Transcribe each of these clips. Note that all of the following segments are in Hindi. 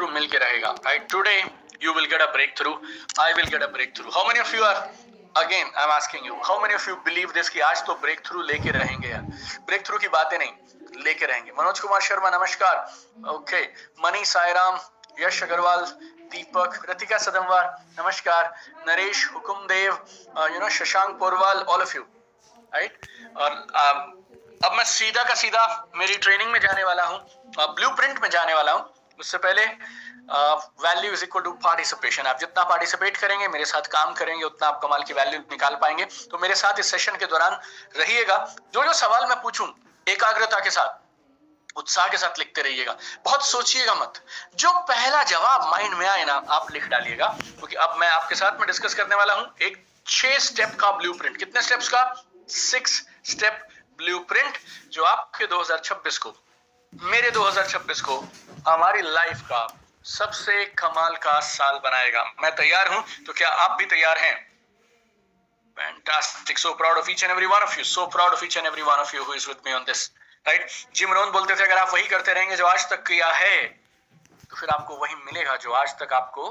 थ्रू मिलके रहेगा, right? Today you will get a breakthrough, I will get a breakthrough. How many of you are, again I'm asking you, how many of you believe this कि आज तो breakthrough लेके रहेंगे यार? breakthrough की बातें नहीं, लेके रहेंगे. मनोज कुमार शर्मा नमस्कार. ओके, मनी सायराम, यश अग्रवाल, दीपक, रतिका सदमवार नमस्कार, Naresh, Hukumdev, Shashank Porwal, all of you, right? और अब मैं सीधा का सीधा मेरी ट्रेनिंग में जाने वाला हूँ, ब्लूप्रिंट में जाने वाला हूँ. उससे पहले value is equal to participation. आप जितना पार्टिसिपेट करेंगे, मेरे साथ काम करेंगे, उतना आप कमाल की वैल्यू निकाल पाएंगे. तो मेरे साथ इस सेशन के दौरान रहिएगा. जो जो सवाल मैं पूछूं, एकाग्रता के साथ, उत्साह के साथ लिखते रहिएगा. बहुत सोचिएगा मत. जो पहला जवाब माइंड में आए ना, आप लिख डालिएगा. क्योंकि अब मैं आपके साथ में डिस्कस करने वाला हूं एक 6 स्टेप का ब्लूप्रिंट. कितने स्टेप्स का? 6 स्टेप ब्लूप्रिंट, जो आपके 2026 को, मेरे 2026 को, हमारी लाइफ का सबसे कमाल का साल बनाएगा. मैं तैयार हूं, तो क्या आप भी तैयार हैं? Fantastic. So proud of each and every one of you. So proud of each and every one of you who is with me on this. Right? Gym Rohan बोलते थे, अगर आप वही करते रहेंगे जो आज तक किया है, तो फिर आपको वही मिलेगा जो आज तक आपको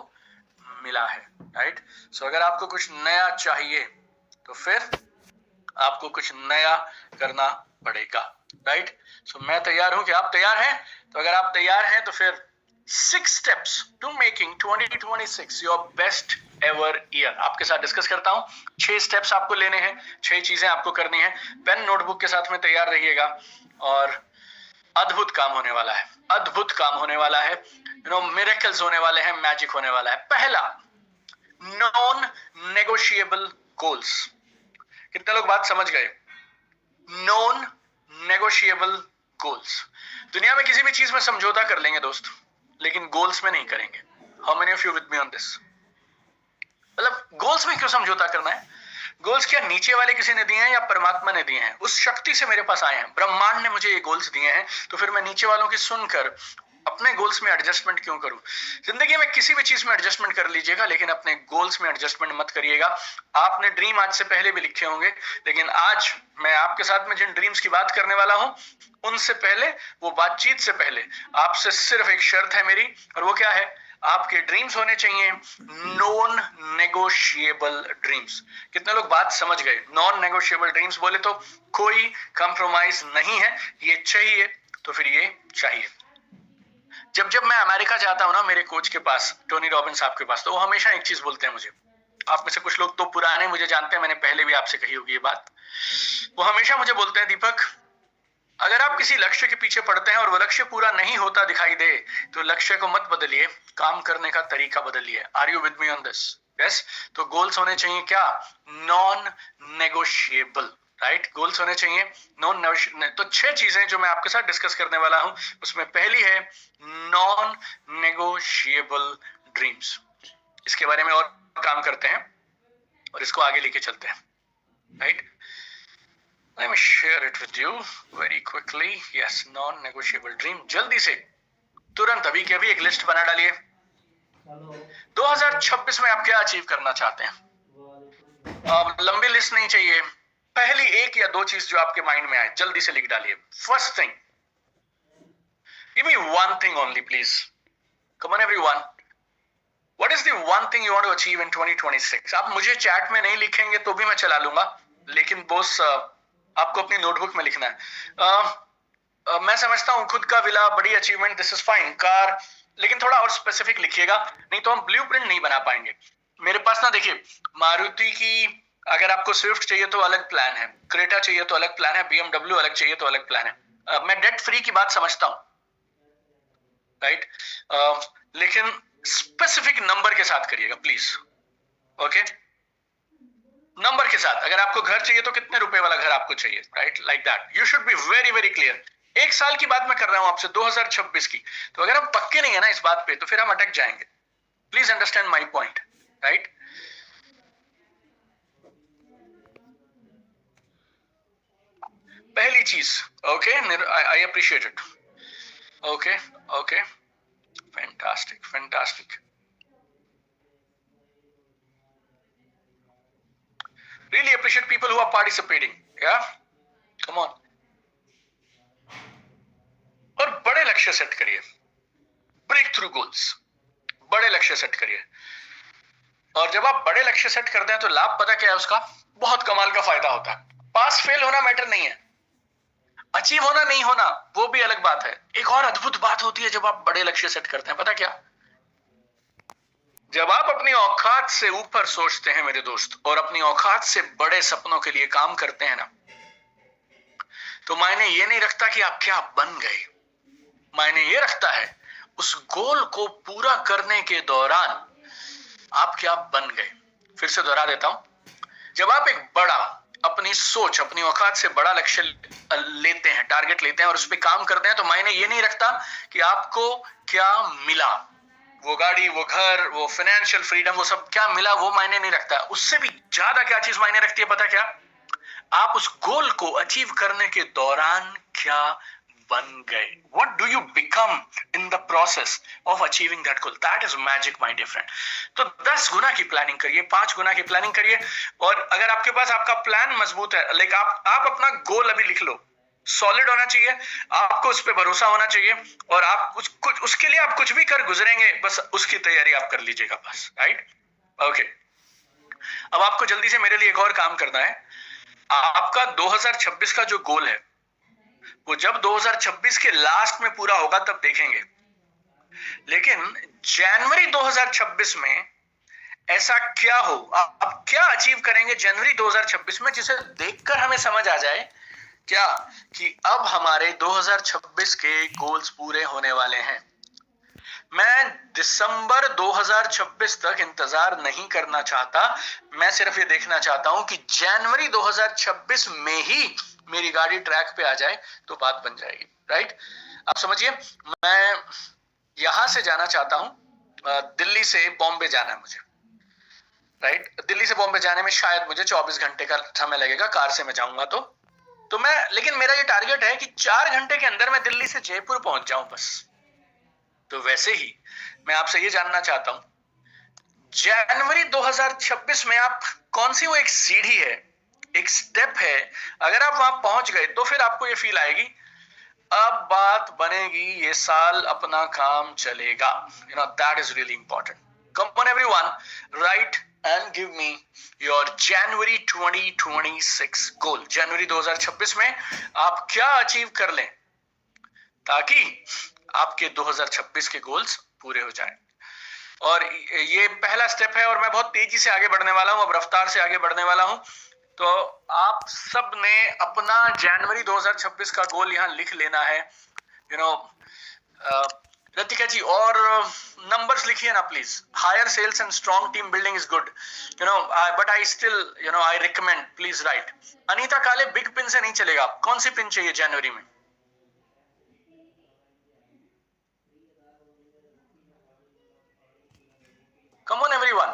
मिला है. राइट? सो अगर आपको कुछ नया चाहिए, तो फिर आपको कुछ नया करना पड़ेगा. राइट? सो मैं तैयार हूं. कि आप तैयार हैं? तो अगर आप तैयार हैं, तो फिर 6 steps to making 2026 your best ever year आपके साथ डिस्कस करता हूं. 6 स्टेप्स आपको लेने हैं, 6 चीजें आपको करनी है. पेन नोटबुक के साथ में तैयार रहिएगा, और अद्भुत काम होने वाला है. अद्भुत काम होने वाला है. मिरेकल्स होने वाले हैं, मैजिक होने वाला है. पहला, नॉन नेगोशिएबल गोल्स. कितने लोग बात समझ गए? Non negotiable goals. दुनिया में किसी भी चीज में समझौता कर लेंगे दोस्त, लेकिन गोल्स में नहीं करेंगे. How many of you with me on this? मतलब गोल्स में क्यों समझौता करना है? गोल्स क्या नीचे वाले किसी ने दिए हैं या परमात्मा ने दिए हैं? उस शक्ति से मेरे पास आए हैं, ब्रह्मांड ने मुझे ये गोल्स दिए हैं, तो फिर मैं नीचे वालों की सुनकर अपने गोल्स में एडजस्टमेंट क्यों करूं? जिंदगी में किसी भी चीज में एडजस्टमेंट कर लीजिएगा, लेकिन अपने गोल्स में एडजस्टमेंट मत करिएगा. आपने ड्रीम आज से पहले भी लिखे होंगे, लेकिन आज मैं आपके साथ में जिन ड्रीम्स की बात करने वाला हूं, उनसे पहले, वो बातचीत से पहले, आपसे सिर्फ एक शर्त है मेरी, और वो क्या है? आपके ड्रीम्स होने चाहिए नॉन नेगोशिएबल ड्रीम्स. कितने लोग बात समझ गए? नॉन नेगोशिएबल ड्रीम्स बोले तो कोई कंप्रोमाइज नहीं है. ये चाहिए तो फिर ये चाहिए. जब जब मैं अमेरिका जाता हूं ना, मेरे कोच के पास, टोनी रॉबिन्स साहब के पास, तो वो हमेशा एक चीज बोलते हैं मुझे. आप में से कुछ लोग तो पुराने मुझे जानते हैं, मैंने पहले भी आपसे कही होगी ये बात. वो हमेशा मुझे बोलते हैं, दीपक, अगर आप किसी लक्ष्य के पीछे पड़ते हैं और वो लक्ष्य पूरा नहीं होता दिखाई दे, तो लक्ष्य को मत बदलिए, काम करने का तरीका बदलिए. Are you with me on this? Yes. तो गोल्स होने चाहिए क्या? Non negotiable. राइट? गोल्स होने चाहिए नॉन नेगोशिएबल. तो 6 चीजें जो मैं आपके साथ डिस्कस करने वाला हूं, उसमें पहली है नॉन नेगोशिएबल ड्रीम्स. इसके बारे में और काम करते हैं और इसको आगे लेके चलते हैं. Right? Let me share it with you very quickly. Yes, non-negotiable dream. जल्दी से, तुरंत, अभी के अभी एक लिस्ट बना डालिए. 2026 में आप क्या अचीव करना चाहते हैं? लंबी लिस्ट नहीं चाहिए. पहली 1 या 2 चीज जो आपके माइंड में आए, जल्दी से लिख डालिए. First thing, give me one thing only, please. Come on, everyone. What is the one thing you want to achieve in 2026? आप मुझे चैट में नहीं लिखेंगे तो भी मैं चला लूंगा, लेकिन बॉस आपको अपनी नोटबुक में लिखना है. मैं समझता हूं खुद का विला बड़ी achievement, this is fine. Car, लेकिन थोड़ा और स्पेसिफिक लिखिएगा, नहीं तो हम ब्लूप्रिंट नहीं बना पाएंगे. मेरे पास ना, देखिए, मारुति की अगर आपको स्विफ्ट चाहिए तो अलग प्लान है, क्रेटा चाहिए तो अलग प्लान है, BMW अलग चाहिए तो अलग प्लान है. मैं डेट फ्री की बात समझता हूं, राइट? लेकिन स्पेसिफिक नंबर के साथ करिएगा प्लीज. ओके? नंबर के साथ. अगर आपको घर चाहिए तो कितने रुपए वाला घर आपको चाहिए? Right? Like that. You should be very very clear. 1 साल की बात मैं कर रहा हूं आपसे, 2026 की. तो अगर हम पक्के नहीं है ना इस बात पे, तो फिर हम अटक जाएंगे. Please understand my point. Right? पहली चीज, okay, I appreciate it. Okay, okay, fantastic, fantastic. Really appreciate people who are participating. Yeah? Come on. और बड़े लक्ष्य सेट करिए. ब्रेक थ्रू गोल्स, बड़े लक्ष्य सेट करिए। और जब आप बड़े लक्ष्य सेट करते हैं तो लाभ पता क्या है उसका, बहुत कमाल का फायदा होता है। पास फेल होना मैटर नहीं है, अचीव होना नहीं होना वो भी अलग बात है। एक और अद्भुत बात होती है जब आप बड़े लक्ष्य सेट करते हैं, पता क्या, जब आप अपनी औकात से ऊपर सोचते हैं मेरे दोस्त, और अपनी औकात से बड़े सपनों के लिए काम करते हैं ना, तो मायने ये नहीं रखता कि आप क्या बन गए, मायने ये रखता है उस गोल को पूरा करने के दौरान आप क्या बन गए। फिर से दोहरा देता हूं, जब आप एक बड़ा, अपनी सोच, अपनी औकात से बड़ा लक्ष्य लेते हैं, टारगेट लेते हैं और उस पर काम करते हैं, तो मायने ये नहीं रखता कि आपको क्या मिला, वो गाड़ी, वो घर, वो फाइनेंशियल फ्रीडम, वो सब क्या मिला, वो मायने नहीं रखता। उससे भी ज्यादा क्या चीज मायने रखती है पता क्या, आप उस गोल को अचीव करने के दौरान क्या बन गए। What do you become in the process of achieving that goal? That is magic, my dear friend. तो 10 गुना की प्लानिंग करिए, 5 गुना की प्लानिंग करिए। और अगर आपके पास आपका प्लान मजबूत है, लाइक आप अपना गोल अभी लिख लो, सॉलिड होना चाहिए, आपको उस पर भरोसा होना चाहिए, और आप कुछ उसके लिए आप कुछ भी कर गुजरेंगे, बस उसकी तैयारी आप कर लीजिएगा बस, राइट। ओके, अब आपको जल्दी से मेरे लिए एक और काम करना है। आपका 2026 का जो गोल है वो जब 2026 के लास्ट में पूरा होगा तब देखेंगे, लेकिन जनवरी 2026 में ऐसा क्या हो, आप क्या अचीव करेंगे जनवरी 2026 में, जिसे देखकर हमें समझ आ जाए क्या कि अब हमारे 2026 के गोल्स पूरे होने वाले हैं। मैं दिसंबर 2026 तक इंतजार नहीं करना चाहता, मैं सिर्फ ये देखना चाहता हूं कि जनवरी 2026 में ही मेरी गाड़ी ट्रैक पे आ जाए तो बात बन जाएगी, राइट। आप समझिए, मैं यहां से जाना चाहता हूं, दिल्ली से बॉम्बे जाना है मुझे, राइट। दिल्ली से बॉम्बे जाने में शायद मुझे 24 घंटे का समय लगेगा, कार से मैं जाऊंगा तो मैं, लेकिन मेरा ये टारगेट है कि 4 घंटे के अंदर मैं दिल्ली से जयपुर पहुंच जाऊं बस। तो वैसे ही मैं आपसे ये जानना चाहता हूं, जनवरी 2026 में आप कौन सी वो एक सीढ़ी है, एक स्टेप है, अगर आप वहां पहुंच गए तो फिर आपको ये फील आएगी अब बात बनेगी, ये साल अपना काम चलेगा। That is really important. Come on everyone, write and give me your January 2026 goal. जनवरी 2026 में आप क्या अचीव कर लें ताकि आपके 2026 के गोल्स पूरे हो जाएं। और ये पहला स्टेप है, और मैं बहुत तेजी से आगे बढ़ने वाला हूं, अब रफ्तार से आगे बढ़ने वाला हूं। तो आप सब ने अपना जनवरी 2026 का गोल यहां लिख लेना है, रतिका जी, और नंबर्स लिखिए ना please. Hire sales and strong team building is good, but I still I recommend please write. Anita Kale, big pin से नहीं चलेगा, कौन सी पिन चाहिए जनवरी में? Come on everyone.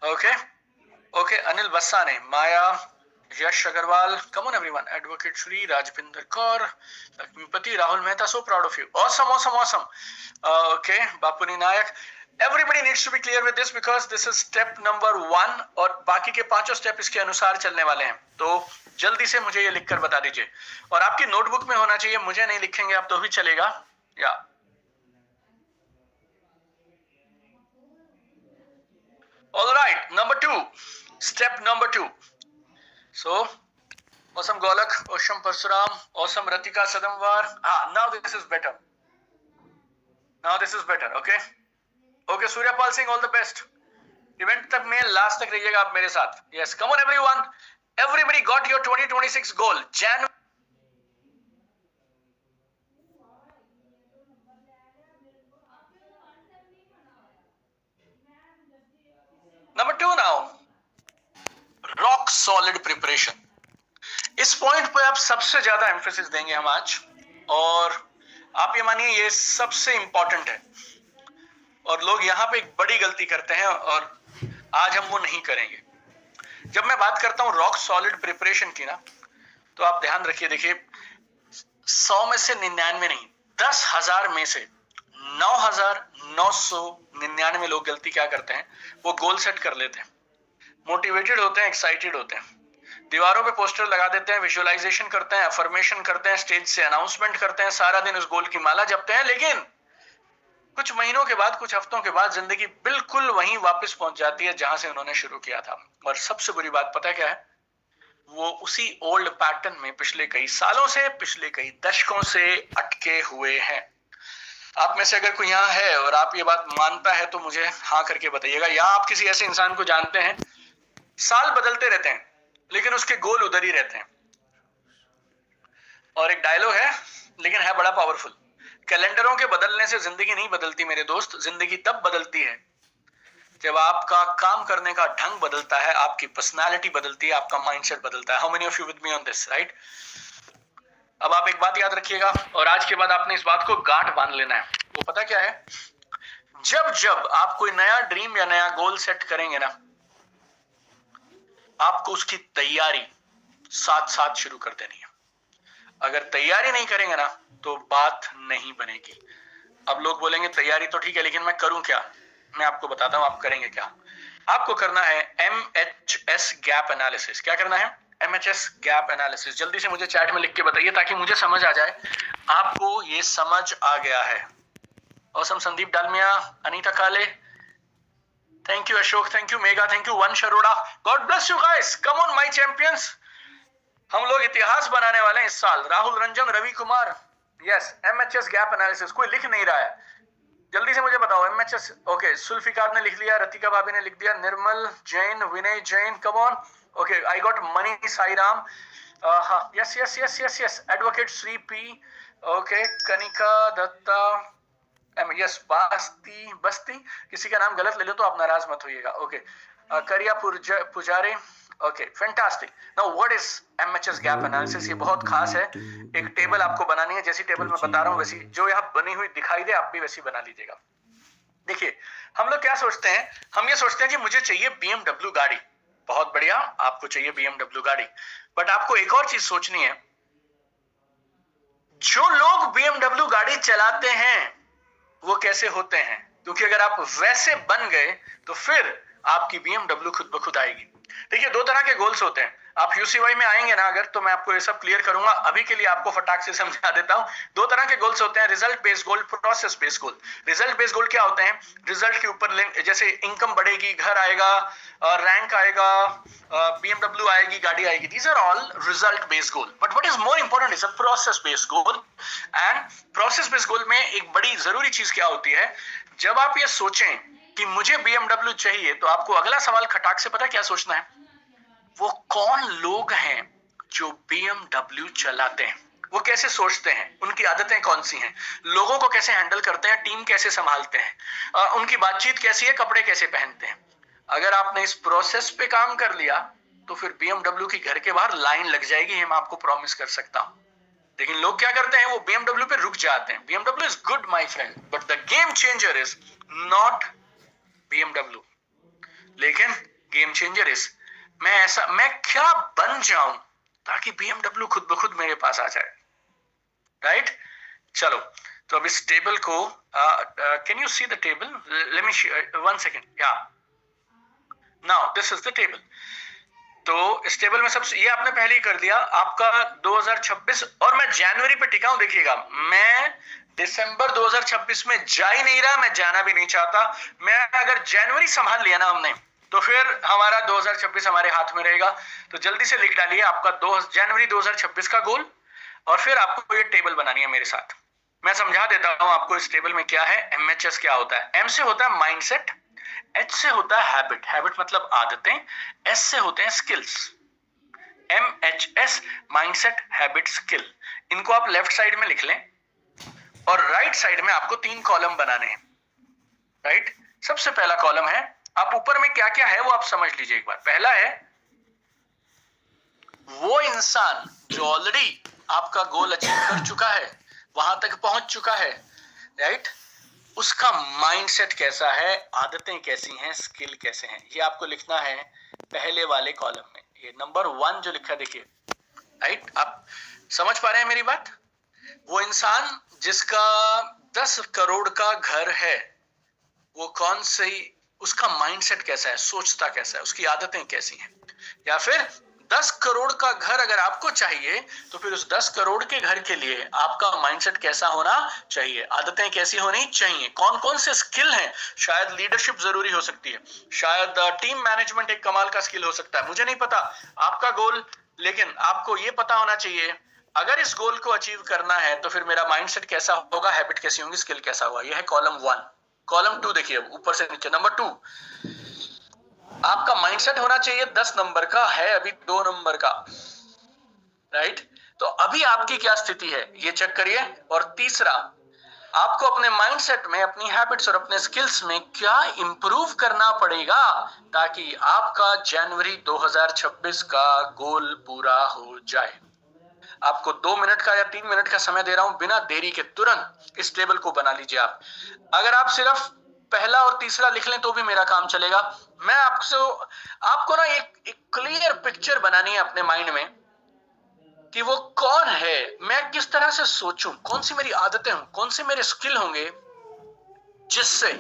Okay, Anil बस्साने, Maya, Yash Agarwal, come on everyone. Advocate Shri, Rajpinder Kaur, Lakshmipati, Rahul Mehta, so proud of you. Awesome. Okay, Bapuni Nayak. Everybody needs to be clear with this because this is step number 1 और बाकी के 5 स्टेप इसके अनुसार चलने वाले हैं। तो जल्दी से मुझे ये लिखकर बता दीजिए, और आपकी नोटबुक में होना चाहिए, मुझे नहीं लिखेंगे आप तो भी चलेगा। या all right, step number 2. So awesome Golak, awesome Parsuram, awesome Ratika Sadamwar. Now this is better. Okay, Suryapal Singh, all the best. Event तक में लास्ट तक रहिएगा आप मेरे साथ। Yes, come on everyone. Everybody got your 2026 goal. Number 2 now. Rock solid preparation. इस पॉइंट पे आप सबसे ज्यादा एम्फेसिस देंगे हम आज, और आप ये मानिए ये सबसे इंपॉर्टेंट है, और लोग यहाँ पे एक बड़ी गलती करते हैं और आज हम वो नहीं करेंगे। जब मैं बात करता हूँ रॉक सॉलिड प्रिपरेशन की ना, तो आप ध्यान रखिए, देखिए 100 में से 99 नहीं, 10,000 में से 9,999 लोग गलती क्या करते हैं, वो गोल सेट कर लेते हैं, मोटिवेटेड होते हैं, एक्साइटेड होते हैं, दीवारों पे पोस्टर लगा देते हैं, विजुअलाइजेशन करते हैं, अफर्मेशन करते हैं, स्टेज से अनाउंसमेंट करते हैं, सारा दिन उस गोल की माला जपते हैं, लेकिन कुछ महीनों के बाद, कुछ हफ्तों के बाद जिंदगी बिल्कुल वहीं वापस पहुंच जाती है जहां से उन्होंने शुरू किया था। और सबसे बुरी बात पता है क्या है? वो उसी ओल्ड पैटर्न में पिछले कई सालों से, पिछले कई दशकों से अटके हुए हैं। आप में से अगर कोई यहाँ है और आप ये बात मानता है तो मुझे हाँ करके बताइएगा, या आप किसी ऐसे इंसान को जानते हैं साल बदलते रहते हैं लेकिन उसके गोल उधर ही रहते हैं। और एक डायलॉग है लेकिन है बड़ा पावरफुल, कैलेंडरों के बदलने से जिंदगी नहीं बदलती मेरे दोस्त, जिंदगी तब बदलती है जब आपका काम करने का ढंग बदलता है, आपकी पर्सनालिटी बदलती है, आपका माइंडसेट बदलता है। How many of you with me on this, right? अब आप एक बात याद रखिएगा और आज के बाद आपने इस बात को गांठ बांध लेना है। वो पता क्या है? जब जब आप कोई नया ड्रीम या नया गोल सेट करेंगे ना, आपको उसकी तैयारी साथ साथ शुरू कर देनी है। अगर तैयारी नहीं करेंगे ना तो बात नहीं बनेगी। अब लोग बोलेंगे तैयारी तो ठीक है लेकिन मैं करूं क्या? मैं आपको बताता हूं आप करेंगे क्या। आपको करना है MHS गैप एनालिसिस। क्या करना है? MHS gap analysis. जल्दी से मुझे चैट में लिख के बताइए ताकि मुझे समझ आ जाए आपको ये समझ आ गया है। Awesome Sandeep Dalmia, Anita Kale, thank you Ashok, thank you Megha, thank you Vansh Arora, God bless you guys, come on my champions. हम लोग इतिहास बनाने वाले हैं इस साल। Rahul Ranjan, Ravi Kumar, yes, MHS gap analysis. कोई लिख नहीं रहा है, जल्दी से मुझे बताओ। MHS, ओके, सुल्फिकार ने लिख लिया, रतिका भाभी ने लिख दिया, Nirmal Jain, Vinay Jain, come on, okay, I got Mani Sairam, हाँ, yes yes yes yes yes, advocate Shri P, okay, Kanika Dutta, yes, Basti, किसी का नाम गलत ले लो तो आप नाराज मत होइएगा, okay, Kariya Pujare, okay, fantastic. Now what is MHS gap analysis? ये बहुत खास है। एक टेबल आपको बनानी है, जैसी टेबल मैं बता रहा हूँ वैसी, जो यहाँ बनी हुई दिखाई दे आप भी वैसी बना लीजिएगा। देखिए, हम लोग क्या सोचते हैं? हम ये सोचते हैं कि मुझे चाहिए BMW गाड़ी। बहुत बढ़िया, आपको चाहिए BMW गाड़ी, बट आपको एक और चीज सोचनी है। जो लोग BMW गाड़ी चलाते हैं वो कैसे होते हैं? क्योंकि अगर आप वैसे बन गए तो फिर आपकी BMW खुद ब खुद आएगी। देखिए, दो तरह के गोल्स होते हैं। आप UCY में आएंगे ना अगर, तो मैं आपको ये सब क्लियर करूंगा। अभी के लिए आपको फटाक से समझा देता हूं। दो तरह के गोल्स होते हैं, रिजल्ट बेस्ड गोल, प्रोसेस बेस्ड गोल। रिजल्ट बेस्ड गोल क्या होते हैं? रिजल्ट के ऊपर जैसे इनकम बढ़ेगी, घर आएगा, रैंक आएगा, BMW आएगी, गाड़ी आएगी। These are all result based goal. But what is more important is a process based goal. And process based goal में एक बड़ी जरूरी चीज क्या होती है? जब आप ये सोचें कि मुझे BMW चाहिए, तो आपको अगला सवाल खटाक से पता क्या सोचना है? वो कौन लोग हैं जो BMW चलाते हैं? वो कैसे सोचते हैं? उनकी आदतें कौन सी हैं? लोगों को कैसे हैंडल करते हैं? टीम कैसे संभालते हैं? उनकी बातचीत कैसी है? कपड़े कैसे पहनते हैं? अगर आपने इस प्रोसेस पे काम कर लिया तो फिर BMW की घर के बाहर लाइन लग जाएगी, ये मैं आपको प्रॉमिस कर सकता हूं। लेकिन लोग क्या करते हैं? वो BMW पे रुक जाते हैं। BMW is good my friend, but the game changer is not BMW। लेकिन गेम चेंजर इज मैं क्या बन जाऊं ताकि BMW खुद ब खुद मेरे पास आ जाए, राइट? चलो, तो अब इस टेबल को, can you see the table? Let me 1 second, yeah, now this is the table. तो इस टेबल में सबसे, ये आपने पहले ही कर दिया आपका 2026, और मैं जनवरी पे टिका हूं। देखिएगा, मैं दिसंबर 2026 में जा ही नहीं रहा, मैं जाना भी नहीं चाहता। मैं अगर जनवरी संभाल लिया ना हमने, तो फिर हमारा 2026 हमारे हाथ में रहेगा। तो जल्दी से लिख डालिए आपका जनवरी 2026 का गोल, और फिर आपको ये टेबल बनानी है मेरे साथ। मैं समझा देता हूं आपको इस टेबल में क्या है। MHS क्या होता है? M से होता है माइंडसेट, H से होता है हैबिट, हैबिट मतलब आदतें, S से होते हैं skills. MHS, mindset, habit, skill. इनको आप लेफ्ट साइड में लिख लें, और राइट साइड में आपको 3 कॉलम बनाने हैं, राइट? सबसे पहला कॉलम है, आप ऊपर में क्या क्या है वो आप समझ लीजिए एक बार। पहला है वो इंसान जो ऑलरेडी आपका गोल अचीव कर चुका है, वहां तक पहुंच चुका है, राइट? उसका माइंडसेट कैसा है, आदतें कैसी हैं, स्किल कैसे हैं, ये आपको लिखना है पहले वाले कॉलम में। ये नंबर 1 जो लिखा है, देखिए, राइट? आप समझ पा रहे हैं मेरी बात? वो इंसान जिसका 10 करोड़ का घर है, वो कौन सी, उसका माइंडसेट कैसा है, सोचता कैसा है, उसकी आदतें कैसी हैं? या फिर 10 करोड़ का घर अगर आपको चाहिए तो फिर उस 10 करोड़ के घर के लिए आपका माइंडसेट कैसा होना चाहिए, आदतें कैसी होनी चाहिए, कौन कौन से स्किल हैं। शायद लीडरशिप जरूरी हो सकती है, शायद टीम मैनेजमेंट एक कमाल का स्किल हो सकता है, मुझे नहीं पता आपका गोल, लेकिन आपको ये पता होना चाहिए अगर इस गोल को अचीव करना है तो फिर मेरा माइंडसेट कैसा होगा, हैबिट कैसी होंगी, स्किल कैसा होगा। यह है कॉलम 1। कॉलम 2 देखिए ऊपर से नीचे। नंबर 2, आपका माइंडसेट होना चाहिए 10 नंबर का, है अभी 2 नंबर का, राइट। तो अभी आपकी क्या स्थिति है ये चेक करिए। और तीसरा, आपको अपने माइंडसेट में, अपनी हैबिट्स और अपने स्किल्स में क्या इंप्रूव करना पड़ेगा ताकि आपका जनवरी 2026 का गोल पूरा हो जाए। आपको 2 मिनट का या 3 मिनट का समय दे रहा हूं, बिना देरी के तुरंत इस टेबल को बना लीजिए आप। अगर आप सिर्फ पहला और तीसरा लिख लें तो भी मेरा काम चलेगा। मैं आपको ना एक क्लियर पिक्चर बनानी है अपने माइंड में कि वो कौन है, मैं किस तरह से सोचूं, कौन सी मेरी आदतें हों, कौन से मेरे स्किल होंगे जिससे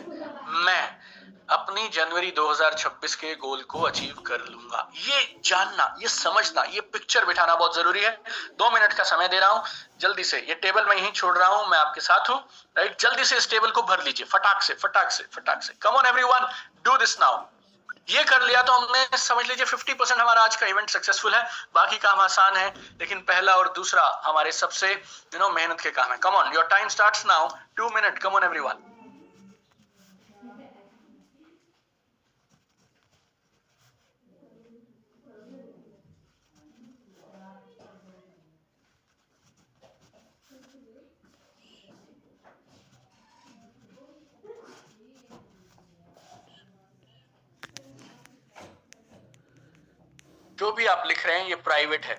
मैं अपनी जनवरी 2026 के गोल को अचीव कर लूंगा। ये जानना, ये समझना, ये पिक्चर बिठाना बहुत जरूरी है। 2 मिनट का समय दे रहा हूं, जल्दी से ये टेबल मैं यहीं छोड़ रहा हूं, मैं आपके साथ हूं, राइट। जल्दी से इस टेबल को भर लीजिए, फटाक से फटाक से फटाक से। कम on everyone, do this now. ये कर लिया तो हमने, समझ लीजिए 50% हमारा आज का इवेंट सक्सेसफुल है। बाकी काम आसान है, लेकिन पहला और दूसरा हमारे सबसे मेहनत के काम है। Come on, your time starts now, 2 minute. Come on everyone. जो भी आप लिख रहे हैं ये प्राइवेट है,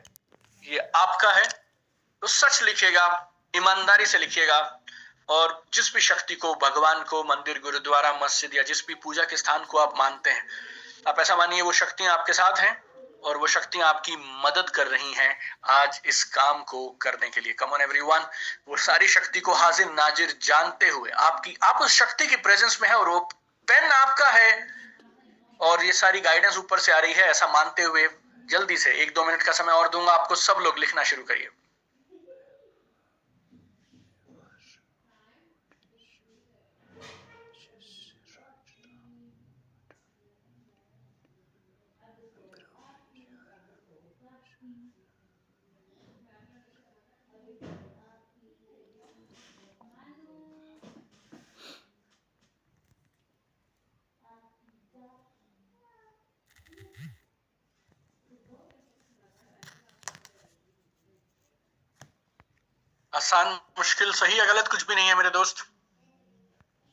ये आपका है, तो सच लिखिएगा, ईमानदारी से लिखिएगा। और जिस भी शक्ति को, भगवान को, मंदिर, गुरुद्वारा, मस्जिद या जिस भी पूजा के स्थान को आप मानते हैं, आप ऐसा मानिए वो शक्तियां आपके साथ हैं और वो शक्तियां आपकी मदद कर रही हैं आज इस काम को करने के लिए। कम ऑन एवरीवन, वो सारी शक्ति को हाजिर नाजिर जानते हुए आप उस शक्ति की प्रेजेंस में है और वो पेन आपका है और ये सारी गाइडेंस ऊपर से आ रही है, ऐसा मानते हुए जल्दी से 1-2 मिनट का समय और दूंगा आपको। सब लोग लिखना शुरू करिए। आसान, मुश्किल, सही या गलत कुछ भी नहीं है मेरे दोस्त,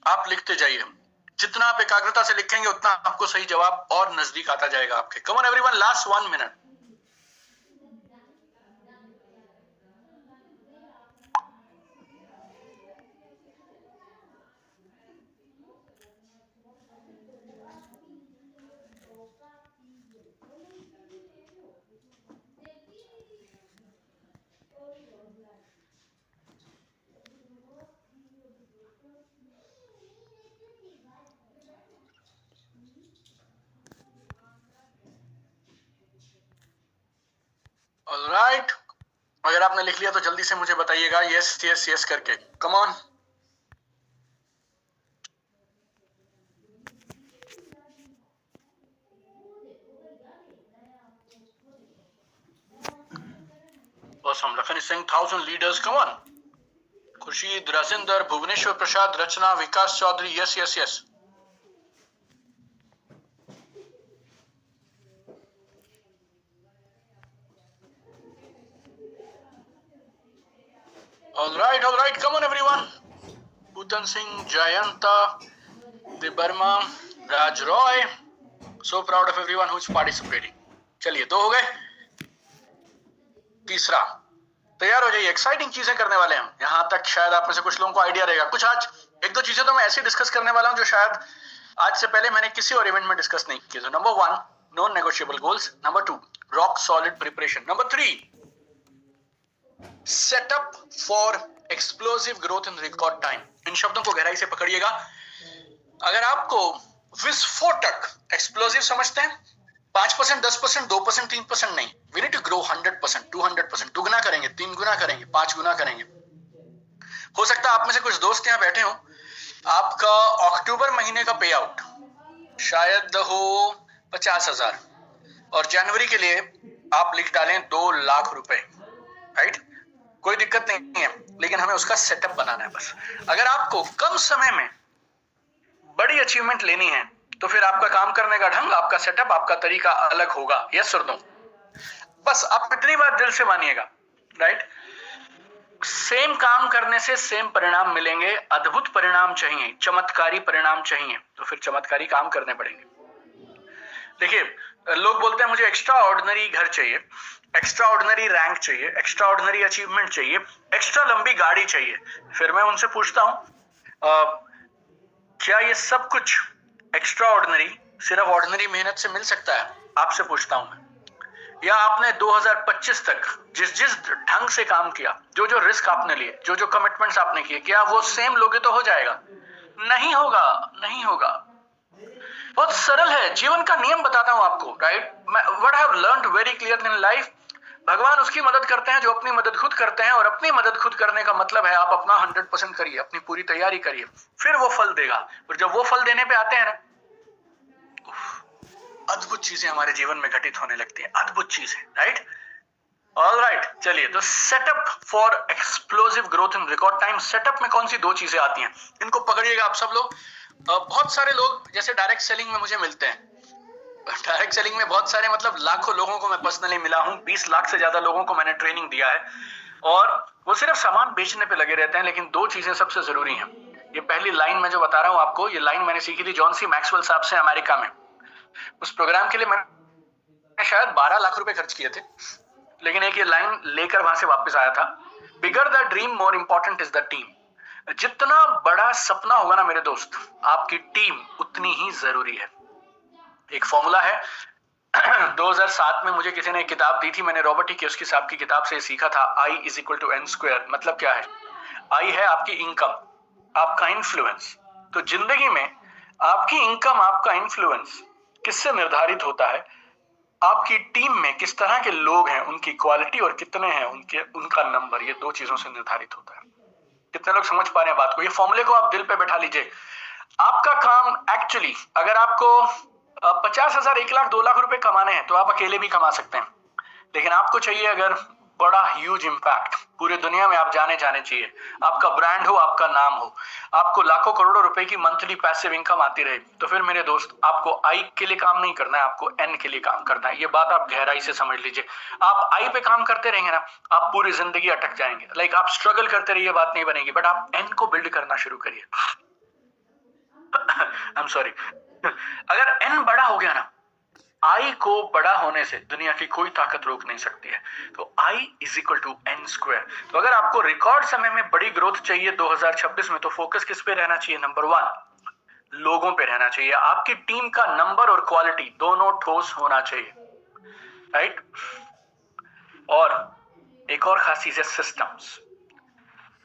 आप लिखते जाइए। जितना आप एकाग्रता से लिखेंगे उतना आपको सही जवाब और नजदीक आता जाएगा आपके। कम on everyone, last 1 minute. Alright, अगर आपने लिख लिया तो जल्दी से मुझे बताइएगा यस यस यस करके। Come on. Awesome. Lakhan is saying 1,000 leaders. Come on. Khurshid, Razinder, Bhuvaneshwar Prasad, Rachna, Vikas Chaudhary. Yes, yes, yes. All right. Come on, everyone. Putan Singh, Jayanta, Dibarma, Raj Roy. So proud of everyone who is participating. चलिए, 2 हो गए। तीसरा, तैयार हो जाइए, एक्साइटिंग चीजें करने वाले हैं हम। यहां तक शायद आप में से कुछ लोगों को आइडिया रहेगा। कुछ आज 1-2 चीजें तो मैं ऐसी डिस्कस करने वाला हूं जो शायद आज से पहले मैंने किसी और इवेंट में डिस्कस नहीं की। तो number 1, non negotiable goals. Number 2, rock solid preparation. Number 3, setup for explosive growth in record time. इन शब्दों को गहराई से पकड़िएगा। अगर आपको विस्फोटक, एक्सप्लोसिव समझते हैं, 5%, 10%, 2%, 3% नहीं, वी नीड टू ग्रो 100%, 200%, दुगना करेंगे, 3 गुना करेंगे, 5 गुना करेंगे। हो सकता है आप में से कुछ दोस्त यहाँ बैठे हो, आपका अक्टूबर महीने का पे आउट शायद हो 50,000 और जनवरी के लिए आप लिख डालें 2 लाख रुपए, राइट? कोई दिक्कत नहीं है, लेकिन हमें उसका सेटअप बनाना है बस। अगर आपको कम समय में बड़ी अचीवमेंट लेनी है तो फिर आपका काम करने का ढंग, आपका सेटअप, आपका तरीका अलग होगा। यस और नो? बस आप इतनी बात दिल से मानिएगा, राइट? सेम काम करने से सेम परिणाम मिलेंगे। अद्भुत परिणाम चाहिए, चमत्कारी परिणाम चाहिए, तो फिर चमत्कारी काम करने पड़ेंगे। देखिए, लोग बोलते हैं मुझे एक्स्ट्रा ऑर्डिनरी घर चाहिए, एक्स्ट्रा ऑर्डिनरी रैंक चाहिए, एक्स्ट्रा ऑर्डिनरी अचीवमेंट चाहिए, एक्स्ट्रा लंबी गाड़ी चाहिए। फिर मैं उनसे पूछता हूं क्या ये सब कुछ एक्स्ट्रा ऑर्डिनरी सिर्फ ऑर्डिनरी मेहनत से मिल सकता है? आपसे पूछता हूं मैं। या आपने 2025 तक जिस ढंग से काम किया, जो रिस्क आपने लिए, जो कमिटमेंट्स आपने किए, क्या वो सेम लोगे तो हो जाएगा? नहीं होगा, नहीं होगा। बहुत सरल है, जीवन का नियम बताता हूं आपको, right? What I have learned very clear in life, भगवान उसकी मदद करते हैं जो अपनी मदद खुद करते हैं, और अपनी मदद खुद करने का मतलब है आप अपना 100% करिए, अपनी पूरी तैयारी करिए, फिर वो फल देगा। और जब वो फल देने पे आते हैं ना, अद्भुत चीजें हमारे जीवन में घटित होने लगती हैं, अद्भुत चीजें, राइट? ऑलराइट, चलिए, तो setup for explosive growth in record time. Setup में कौन सी 2 चीजें आती हैं, इनको पकड़िएगा आप सब लोग। बहुत सारे लोग जैसे डायरेक्ट सेलिंग में मुझे मिलते हैं, डायरेक्ट सेलिंग में बहुत सारे, मतलब लाखों लोगों को मैं पर्सनली मिला हूं, 20 लाख से ज्यादा लोगों को मैंने ट्रेनिंग दिया है, और वो सिर्फ सामान बेचने पे लगे रहते हैं, लेकिन 2 चीजें सबसे जरूरी हैं। ये पहली लाइन मैं जो बता रहा हूं आपको, ये लाइन मैंने सीखी थी जॉन सी मैक्सवेल साहब से अमेरिका में। उस प्रोग्राम के लिए मैंने शायद 12 लाख रुपए खर्च किए थे, लेकिन एक ये लाइन लेकर वहां से वापस आया था, bigger the dream more important is the team. जितना बड़ा सपना होगा ना मेरे दोस्त, आपकी टीम उतनी ही जरूरी है। एक फॉर्मूला है 2007 में मुझे किसी ने एक किताब दी थी, मैंने रॉबर्ट कियोसाकी साहब की किताब से सीखा था, I = n²। मतलब क्या है? I है आपकी इनकम, आपका इन्फ्लुएंस। तो जिंदगी में आपकी इनकम, आपका इन्फ्लुएंस किससे निर्धारित होता है? आपकी टीम में किस तरह के लोग हैं, उनकी क्वालिटी, और कितने हैं उनका नंबर, ये 2 चीजों से निर्धारित होता है। कितने लोग समझ पा रहे हैं बात को? ये फॉर्मूले को आप दिल पे बैठा लीजिए। आपका काम एक्चुअली, अगर आपको 50,000, 1 लाख, 2 लाख रुपए कमाने हैं तो आप अकेले भी कमा सकते हैं, लेकिन आपको चाहिए अगर बड़ा ह्यूज इंपैक्ट, पूरे दुनिया में आप जाने चाहिए, आपका ब्रांड हो, आपका नाम हो, आपको लाखों करोड़ों रुपए की मंथली पैसिव इनकम आती रहे, तो फिर मेरे दोस्त आपको आई के लिए काम नहीं करना है, आपको एन के लिए काम करना है। ये बात आप गहराई से समझ लीजिए। आप आई पे काम करते रहेंगे ना, आप पूरी जिंदगी अटक जाएंगे। लाइक आप स्ट्रगल करते रहिए, बात नहीं बनेगी, बट आप एन को बिल्ड करना शुरू करिए। आई एम सॉरी, अगर एन बड़ा हो गया ना, आई को बड़ा होने से दुनिया की कोई ताकत रोक नहीं सकती है। तो I = n²। तो अगर आपको रिकॉर्ड समय में बड़ी ग्रोथ चाहिए 2026 में, तो फोकस किस पे रहना चाहिए? नंबर 1, लोगों पे रहना चाहिए। आपकी टीम का नंबर और क्वालिटी दोनों ठोस होना चाहिए, राइट? और एक और खास चीज है सिस्टम्स।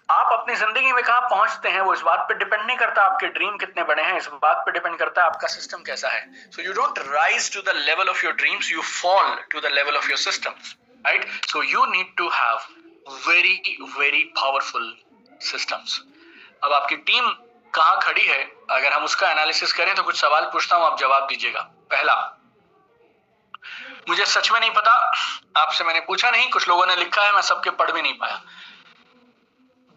आप अपनी जिंदगी में कहां पहुंचते हैं वो इस बात पे डिपेंड नहीं करता आपके ड्रीम कितने बड़े हैं, इस बात पे डिपेंड करता है आपका सिस्टम कैसा है। So you don't rise to the level of your dreams, you fall to the level of your systems, right? So you need to have very very powerful systems. अब आपकी टीम कहां खड़ी है, अगर हम उसका एनालिसिस करें तो कुछ सवाल पूछता हूं, आप जवाब दीजिएगा। पहला, मुझे सच में नहीं पता, आपसे मैंने पूछा नहीं, कुछ लोगों ने लिखा है, मैं सबके पढ़ भी नहीं पाया।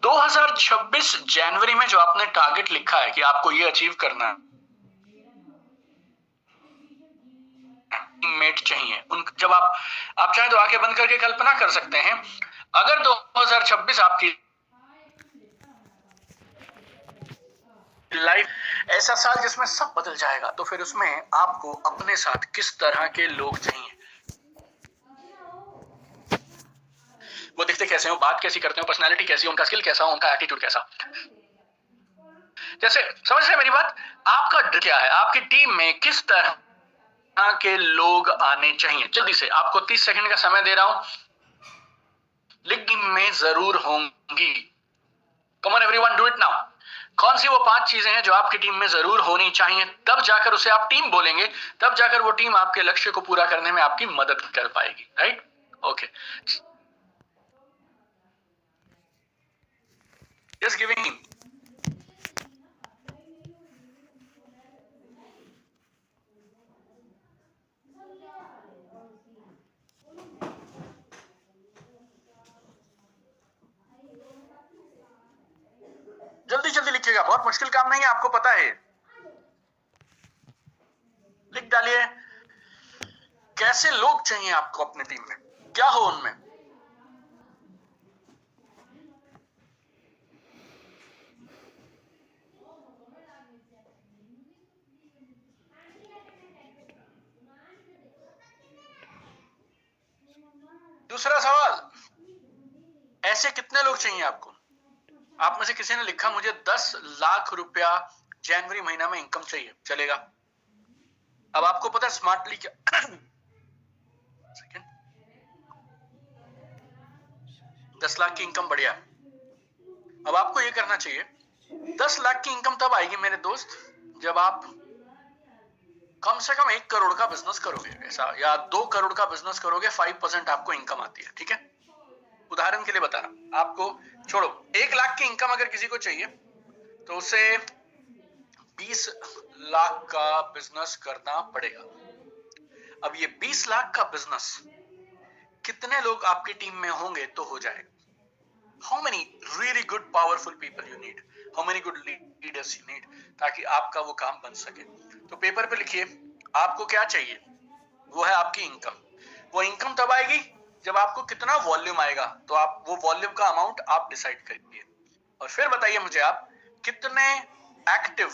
2026 जनवरी में जो आपने टारगेट लिखा है कि आपको ये अचीव करना है, टीममेट चाहिए। जब आप चाहें तो आंखें बंद करके कल्पना कर सकते हैं, अगर 2026 आपकी लाइफ ऐसा साल जिसमें सब बदल जाएगा, तो फिर उसमें आपको अपने साथ किस तरह के लोग चाहिए? वो दिखते कैसे हो, बात कैसी करते हो, पर्सनालिटी कैसी हो, उनका स्किल कैसा हो, उनका एटीट्यूड कैसा। जैसे समझ रहे हैं मेरी बात? आपका क्या है, आपकी टीम में किस तरह के लोग आने चाहिए? जल्दी से, आपको 30 सेकंड का समय दे रहा हूं, लिख में जरूर होंगी। कम on everyone, do it now. कौन सी वो 5 चीजें हैं जो आपकी टीम में जरूर होनी चाहिए, तब जाकर उसे आप टीम बोलेंगे, तब जाकर वो टीम आपके लक्ष्य को पूरा करने में आपकी मदद कर पाएगी, राइट? Okay, just giving. जल्दी जल्दी लिखिएगा, बहुत मुश्किल काम नहीं है, आपको पता है। लिख डालिए, कैसे लोग चाहिए आपको अपनी टीम में, क्या हो उनमें। दूसरा सवाल, ऐसे कितने लोग चाहिए आपको? आप में से किसी ने लिखा मुझे 10 लाख रुपया जनवरी महीना में इनकम चाहिए, चलेगा। अब आपको पता है स्मार्टली क्या 10 लाख की इनकम बढ़िया। अब आपको ये करना चाहिए, 10 लाख की इनकम तब आएगी मेरे दोस्त जब आप कम से कम 1 करोड़ का बिजनेस करोगे, ऐसा, या 2 करोड़ का बिजनेस करोगे, 5% आपको इनकम आती है, ठीक है। उदाहरण के लिए बता रहा, आपको छोड़ो, 1 लाख की इनकम अगर किसी को चाहिए तो उसे 20 लाख का बिजनेस करना पड़ेगा। अब ये 20 लाख का बिजनेस कितने लोग आपकी टीम में होंगे तो हो जाएगा? How many really good powerful people you need? How many good leaders you need? ताकि आपका वो काम बन सके। तो पेपर पे लिखिए, आपको क्या चाहिए, वो है आपकी इनकम। वो इनकम तब आएगी जब आपको कितना वॉल्यूम आएगा, तो आप वो वॉल्यूम का अमाउंट आप डिसाइड करिए, और फिर बताइए मुझे आप कितने active,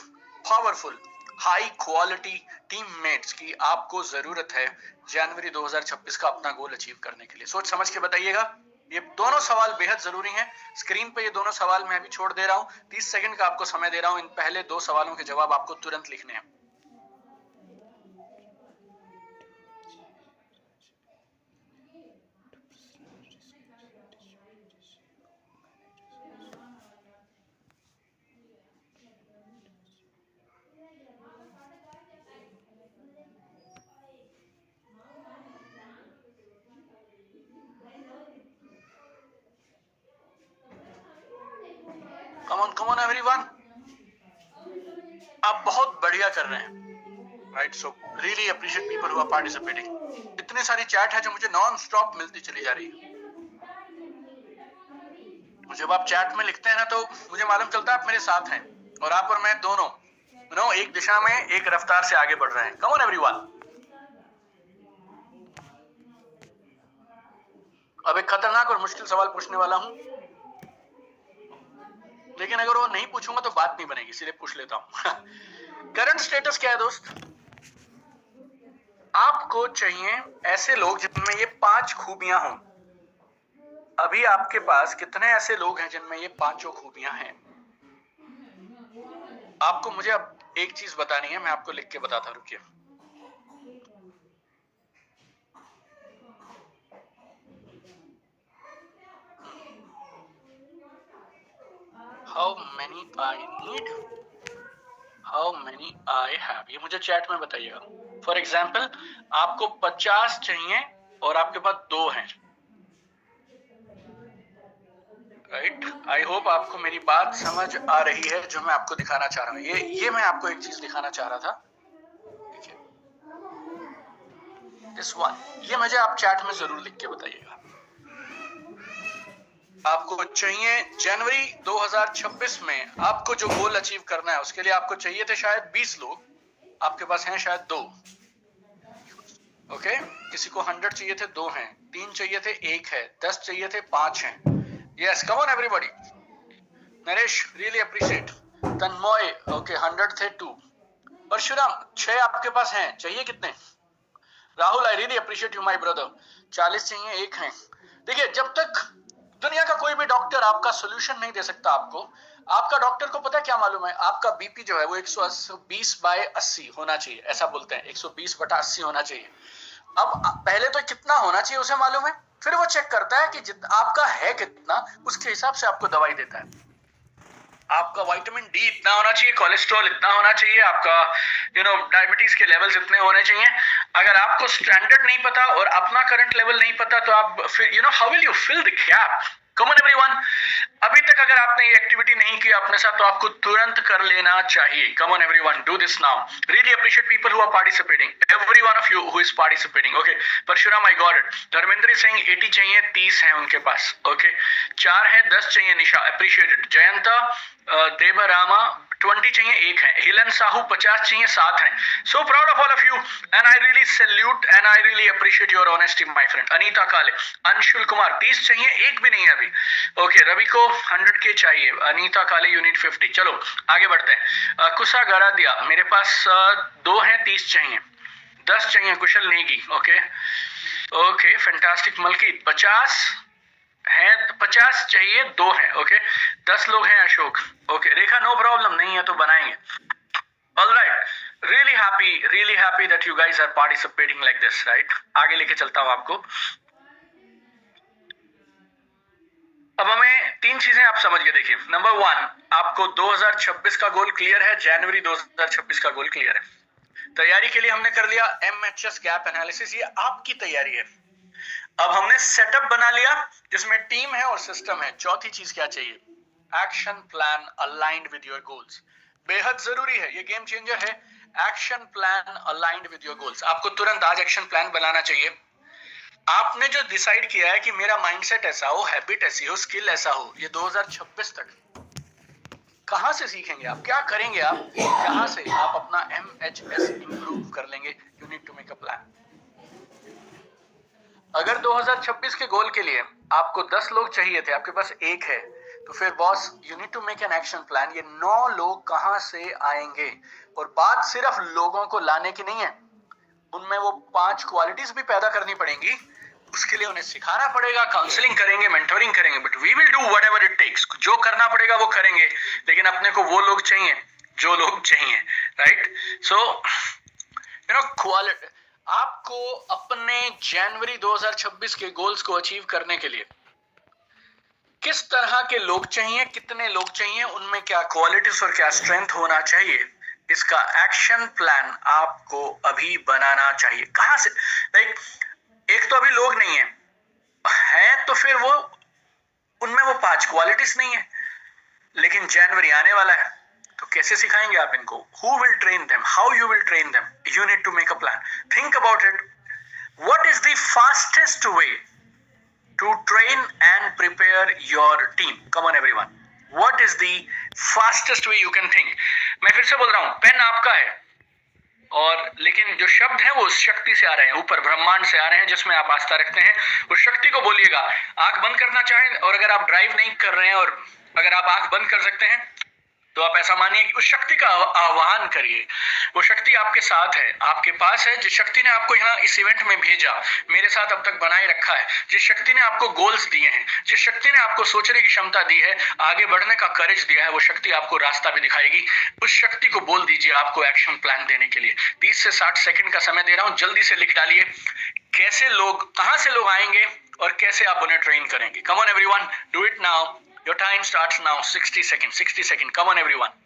powerful, high quality teammates की आपको जरूरत है जनवरी 2026 का अपना गोल अचीव करने के लिए। सोच समझ के बताइएगा। ये दोनों सवाल बेहद जरूरी हैं। स्क्रीन पे ये दोनों सवाल मैं अभी छोड़ दे रहा हूं, 30 सेकंड का आपको समय दे रहा हूं। इन पहले 2 सवालों के जवाब आपको तुरंत लिखने हैं। कम ऑन एवरीवन, आप बहुत बढ़िया कर रहे हैं, right? So really appreciate people who are participating. इतनी सारी चैट है जो मुझे नॉन स्टॉप मिलती चली जा रही है। जब आप चैट में लिखते हैं ना, तो मुझे मालूम चलता है आप मेरे साथ हैं, और आप और मैं दोनों एक दिशा में, एक रफ्तार से आगे बढ़ रहे हैं। कम ऑन एवरीवन। अब एक खतरनाक और मुश्किल सवाल पूछने वाला हूं, लेकिन अगर वो नहीं पूछूंगा तो बात नहीं बनेगी, सीधे पूछ लेता हूं। करंट स्टेटस क्या है दोस्त? आपको चाहिए ऐसे लोग जिनमें ये 5 खूबियां हों। अभी आपके पास कितने ऐसे लोग हैं जिनमें ये 5 खूबियां हैं? आपको मुझे अब एक चीज बतानी है, मैं आपको लिख के बताता हूं, रुकिए। How many I need, how many I have, ये मुझे चैट में बताइएगा। फॉर एग्जाम्पल, आपको 50 चाहिए और आपके पास 2 हैं, राइट? आई होप आपको मेरी बात समझ आ रही है जो मैं आपको दिखाना चाह रहा हूँ। ये मैं आपको एक चीज दिखाना चाह रहा था, देखिए, दिस वन, ये मुझे आप चैट में जरूर लिख के बताइएगा। आपको चाहिए जनवरी 2026 में आपको जो गोल अचीव करना है, उसके लिए आपको चाहिए थे शायद 20 लोग, आपके पास हैं शायद 2। ओके, किसी को 100 चाहिए थे, 2 हैं, 3 चाहिए थे, 1 है, 10 चाहिए थे, 5 हैं। Yes, come on everybody. Naresh, really appreciate. Tanmay, okay, 100 थे, 2। परशुराम, 6 आपके पास हैं, चाहिए कितने? Rahul, I really appreciate you my brother, 40 चाहिए, 1 है। देखिए, जब तक दुनिया का कोई भी डॉक्टर आपका सोल्यूशन नहीं दे सकता आपको, आपका डॉक्टर को पता है क्या मालूम है? आपका बीपी जो है वो 120/80 होना चाहिए, ऐसा बोलते हैं, 120/80 होना चाहिए। अब पहले तो कितना होना चाहिए उसे मालूम है, फिर वो चेक करता है कि आपका है कितना, उसके हिसाब से आपको दवाई देता है। आपका विटामिन डी इतना होना चाहिए, कोलेस्ट्रॉल इतना होना चाहिए, आपका डायबिटीज के लेवल्स इतने होने चाहिए। अगर आपको स्टैंडर्ड नहीं पता और अपना करंट लेवल नहीं पता तो आप फिर how will you fill the gap? Come on everyone, अभी तक अगर आपने ये एक्टिविटी नहीं की अपने साथ तो आपको तुरंत कर लेना चाहिए। Come on everyone, do this now. Really appreciate people who are participating, every one of you who is participating. Okay, Parshuram I got it. Dharmendra Singh 80 चाहिए, 30 हैं उनके पास। ओके, 4 है, 10 चाहिए। निशा अप्रिशिएटेड। जयंता देवरामा 20 चाहिए, 1 है। हिलन साहू 50 चाहिए, 7 हैं। So proud of all of you and I really salute and I really appreciate your honesty my friend. Anita काले, अंशुल कुमार 30 चाहिए, 1 भी नहीं है अभी। ओके, रवि को 100 के चाहिए। अनीता काले यूनिट 50। चलो आगे बढ़ते हैं। कुशा गरा दिया, मेरे पास 2 हैं, 30 चाहिए। 10 चाहिए, Kushal Negi. Okay okay, fantastic. Malkeet 50 हैं, 50 चाहिए, 2 हैं। ओके, 10 लोग हैं। Ashok okay. Rekha no problem, नहीं है तो बनाएंगे। All right, really happy that you guys are participating like this, right. आगे लेके चलता हूं आपको। अब हमें 3 चीजें आप समझ के देखिए। नंबर 1, आपको 2026 का गोल क्लियर है, जनवरी 2026 का गोल क्लियर है। तैयारी के लिए हमने कर लिया MHS गैप एनालिसिस, ये आपकी तैयारी है। अब हमने सेटअप बना लिया जिसमें टीम है और सिस्टम है। चौथी चीज क्या चाहिए? Action plan aligned with your goals. बेहद जरूरी है, ये गेम चेंजर है। Action plan aligned with your goals. आपको तुरंत आज एक्शन प्लान बनाना चाहिए। आपने जो डिसाइड किया है कि मेरा माइंडसेट ऐसा हो, हैबिट ऐसी हो, स्किल ऐसा हो, ये 2026 तक कहां से सीखेंगे आप? क्या करेंगे आप? कहां से आप अपना MHS इंप्रूव कर लेंगे? You need to make a plan. अगर 2026 के गोल के लिए आपको 10 लोग चाहिए थे, आपके पास 1 है, तो फिर boss you need to make an action plan. ये 9 लोग कहां से आएंगे? और बात सिर्फ लोगों को लाने की नहीं है, उनमें वो 5 क्वालिटीज भी पैदा करनी पड़ेंगी। उसके लिए उन्हें सिखाना पड़ेगा, काउंसलिंग करेंगे, मेंटोरिंग करेंगे, but we will do whatever it takes. जो करना पड़ेगा वो करेंगे, लेकिन अपने को वो लोग चाहिए जो लोग चाहिए, राइट। So quality. आपको अपने जनवरी 2026 के गोल्स को अचीव करने के लिए किस तरह के लोग चाहिए, कितने लोग चाहिए, उनमें क्या क्वालिटीज और क्या स्ट्रेंथ होना चाहिए, इसका एक्शन प्लान आपको अभी बनाना चाहिए। कहां से? लाइक एक तो अभी लोग नहीं है तो फिर वो उनमें वो 5 क्वालिटीज नहीं है, लेकिन जनवरी आने वाला है तो कैसे सिखाएंगे आप इनको? Who will train them? How you will train them? You need to make a plan. Think about it. What is the fastest way to train and prepare your team? Come on everyone, what is the fastest way you can think? मैं फिर से बोल रहा हूं, पेन आपका है और लेकिन जो शब्द हैं वो उस शक्ति से आ रहे हैं, ऊपर ब्रह्मांड से आ रहे हैं जिसमें आप आस्था रखते हैं। उस शक्ति को बोलिएगा। आंख बंद करना चाहें और अगर आप ड्राइव नहीं कर रहे हैं और अगर आप आंख बंद कर सकते हैं तो आप ऐसा मानिए कि उस शक्ति का आह्वान करिए। वो शक्ति आपके साथ है, आपके पास है। जिस शक्ति ने आपको यहाँ इस इवेंट में भेजा, मेरे साथ अब तक बनाए रखा है, जिस शक्ति ने आपको गोल्स दिए हैं, जिस शक्ति ने आपको सोचने की क्षमता दी है, आगे बढ़ने का करेज दिया है, वो शक्ति आपको रास्ता भी दिखाएगी। उस शक्ति को बोल दीजिए आपको एक्शन प्लान देने के लिए। 30 से 60 सेकंड का समय दे रहा हूं, जल्दी से लिख डालिए कैसे लोग, कहां से लोग आएंगे और कैसे आप उन्हें ट्रेन करेंगे। कम on everyone, do it now. Your time starts now. 60 seconds. 60 seconds. Come on, everyone.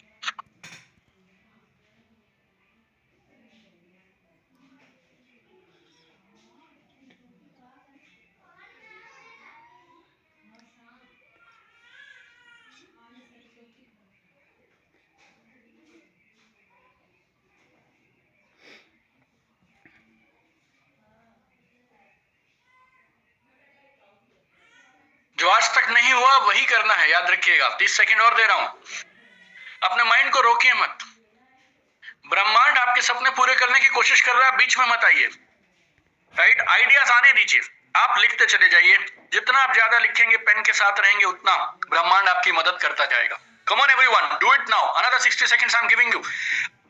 जो आज तक नहीं हुआ वही करना है, याद रखिएगा। 30 सेकंड और दे रहा हूं। अपने माइंड को रोकिए मत। ब्रह्मांड आपके सपने पूरे करने की कोशिश कर रहा है, बीच में मत आइए, राइट। आइडियाज आने दीजिए, आप लिखते चले जाइए। जितना आप ज्यादा लिखेंगे, पेन के साथ रहेंगे, उतना ब्रह्मांड आपकी मदद करता जाएगा। कम on everyone, do it now. Another 60 seconds I am giving you.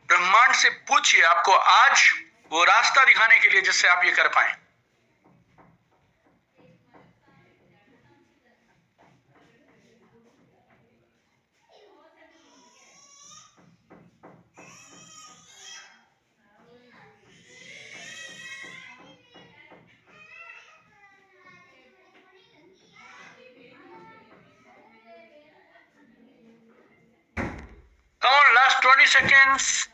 ब्रह्मांड से पूछिए आपको आज वो रास्ता दिखाने के लिए जिससे आप ये कर पाए। Last 20 seconds.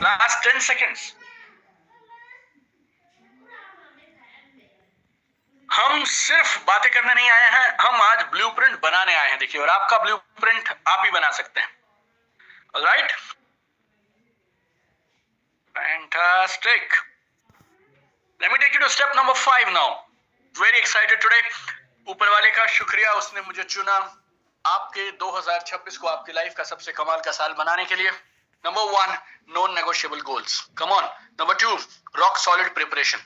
Last 10 seconds. हम सिर्फ बातें करने नहीं आए हैं, हम आज ब्लूप्रिंट बनाने आए हैं। देखिए, और आपका ब्लूप्रिंट आप ही बना सकते हैं। All right, fantastic. Let me take you to step number 5 now. Very excited today. ऊपर वाले का शुक्रिया, उसने मुझे चुना आपके 2026 को आपकी लाइफ का सबसे कमाल का साल बनाने के लिए। Number 1, non negotiable goals. Come on. Number 2, rock solid preparation.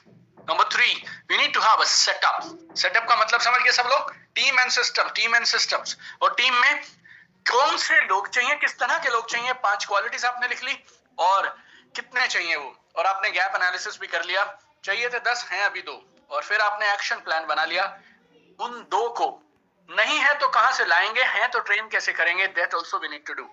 Number 3, we need to have a setup. Setup का मतलब समझ गए सब लोग? Team and system, team and systems. और टीम में कौन से लोग चाहिए, किस तरह के लोग चाहिए, 5 क्वालिटीज आपने लिख ली, और कितने चाहिए वो, और आपने गैप एनालिसिस भी कर लिया। चाहिए थे 10, हैं अभी 2, और फिर आपने एक्शन प्लान बना लिया। उन 2 को नहीं है तो कहां से लाएंगे, हैं तो ट्रेन कैसे करेंगे, that also we need to do.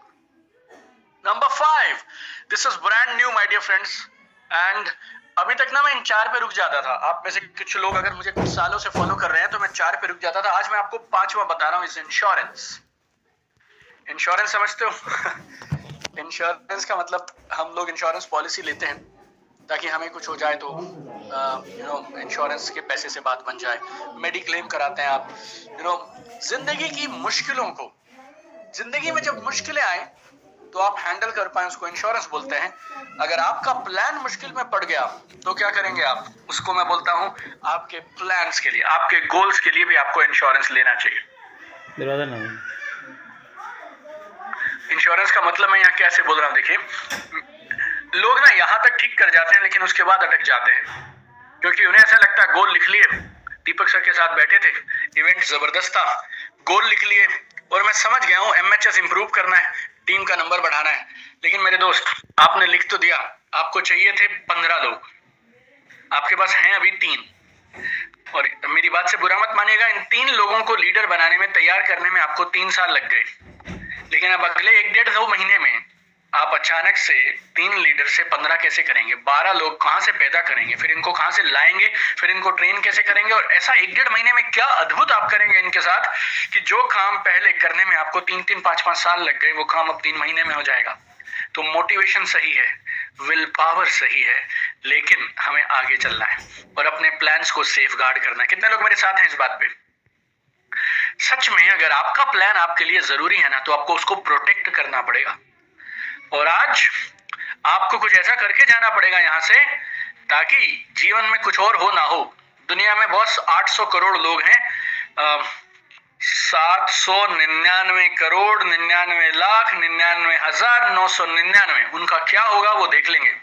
Number 5, this is brand new my dear friends, and अभी तक ना मैं इन 4 पे रुक जाता था। आप में से कुछ लोग अगर मुझे कुछ सालों से फॉलो कर रहे हैं तो मैं 4 पे रुक जाता था। आज मैं आपको 5वां बता रहा हूं, इज इंश्योरेंस। इंश्योरेंस समझते हो? इंश्योरेंस का मतलब हम लोग इंश्योरेंस पॉलिसी लेते हैं ताकि हमें कुछ हो जाए तो इंश्योरेंस के पैसे से बात बन जाए। मेडिक्लेम कराते हैं आप। जिंदगी की मुश्किलों को, जिंदगी में जब मुश्किलें आए तो आप हैंडल कर पाए, उसको इंश्योरेंस बोलते हैं। अगर आपका प्लान मुश्किल में पड़ गया तो क्या करेंगे आप? उसको मैं बोलता हूं आपके प्लान्स के लिए, आपके गोल्स के लिए भी आपको इंश्योरेंस लेना चाहिए। इंश्योरेंस का मतलब मैं यहाँ कैसे बोल रहा हूँ, देखिए, लोग ना यहाँ तक ठीक कर जाते हैं लेकिन उसके बाद अटक जाते हैं, क्योंकि उन्हें ऐसा लगता है गोल लिख लिए। दीपक सर के साथ बैठे थे, इवेंट जबरदस्त था, गोल लिख लिए और मैं समझ गया हूँ MHS इंप्रूव करना है, टीम का नंबर बढ़ाना है। लेकिन मेरे दोस्त, आपने लिख तो दिया, आपको चाहिए थे 15 लोग, आपके पास हैं अभी 3, और मेरी बात से बुरा मत मानिएगा, इन 3 लोगों को लीडर बनाने में, तैयार करने में आपको 3 साल लग गए। लेकिन अब अगले 1-1.5-2 महीने में आप अचानक से 3 लीडर से 15 कैसे करेंगे? 12 लोग कहां से पैदा करेंगे? फिर इनको कहां से लाएंगे? फिर इनको ट्रेन कैसे करेंगे? और ऐसा 1-1.5 महीने में क्या अद्भुत आप करेंगे इनके साथ कि जो काम पहले करने में आपको 3-3, 5-5 साल लग गए, वो काम अब 3 महीने में हो जाएगा। तो मोटिवेशन सही है, विल पावर सही है, लेकिन हमें आगे चलना है और अपने प्लान्स को सेफगार्ड करना है। कितने लोग मेरे साथ हैं इस बात पे? सच में अगर आपका प्लान आपके लिए जरूरी है ना, तो आपको उसको प्रोटेक्ट करना पड़ेगा। और आज आपको कुछ ऐसा करके जाना पड़ेगा यहां से, ताकि जीवन में कुछ और हो ना हो। दुनिया में बस 800 करोड़ लोग हैं, 799 करोड़ 99 लाख 99,999, उनका क्या होगा वो देख लेंगे।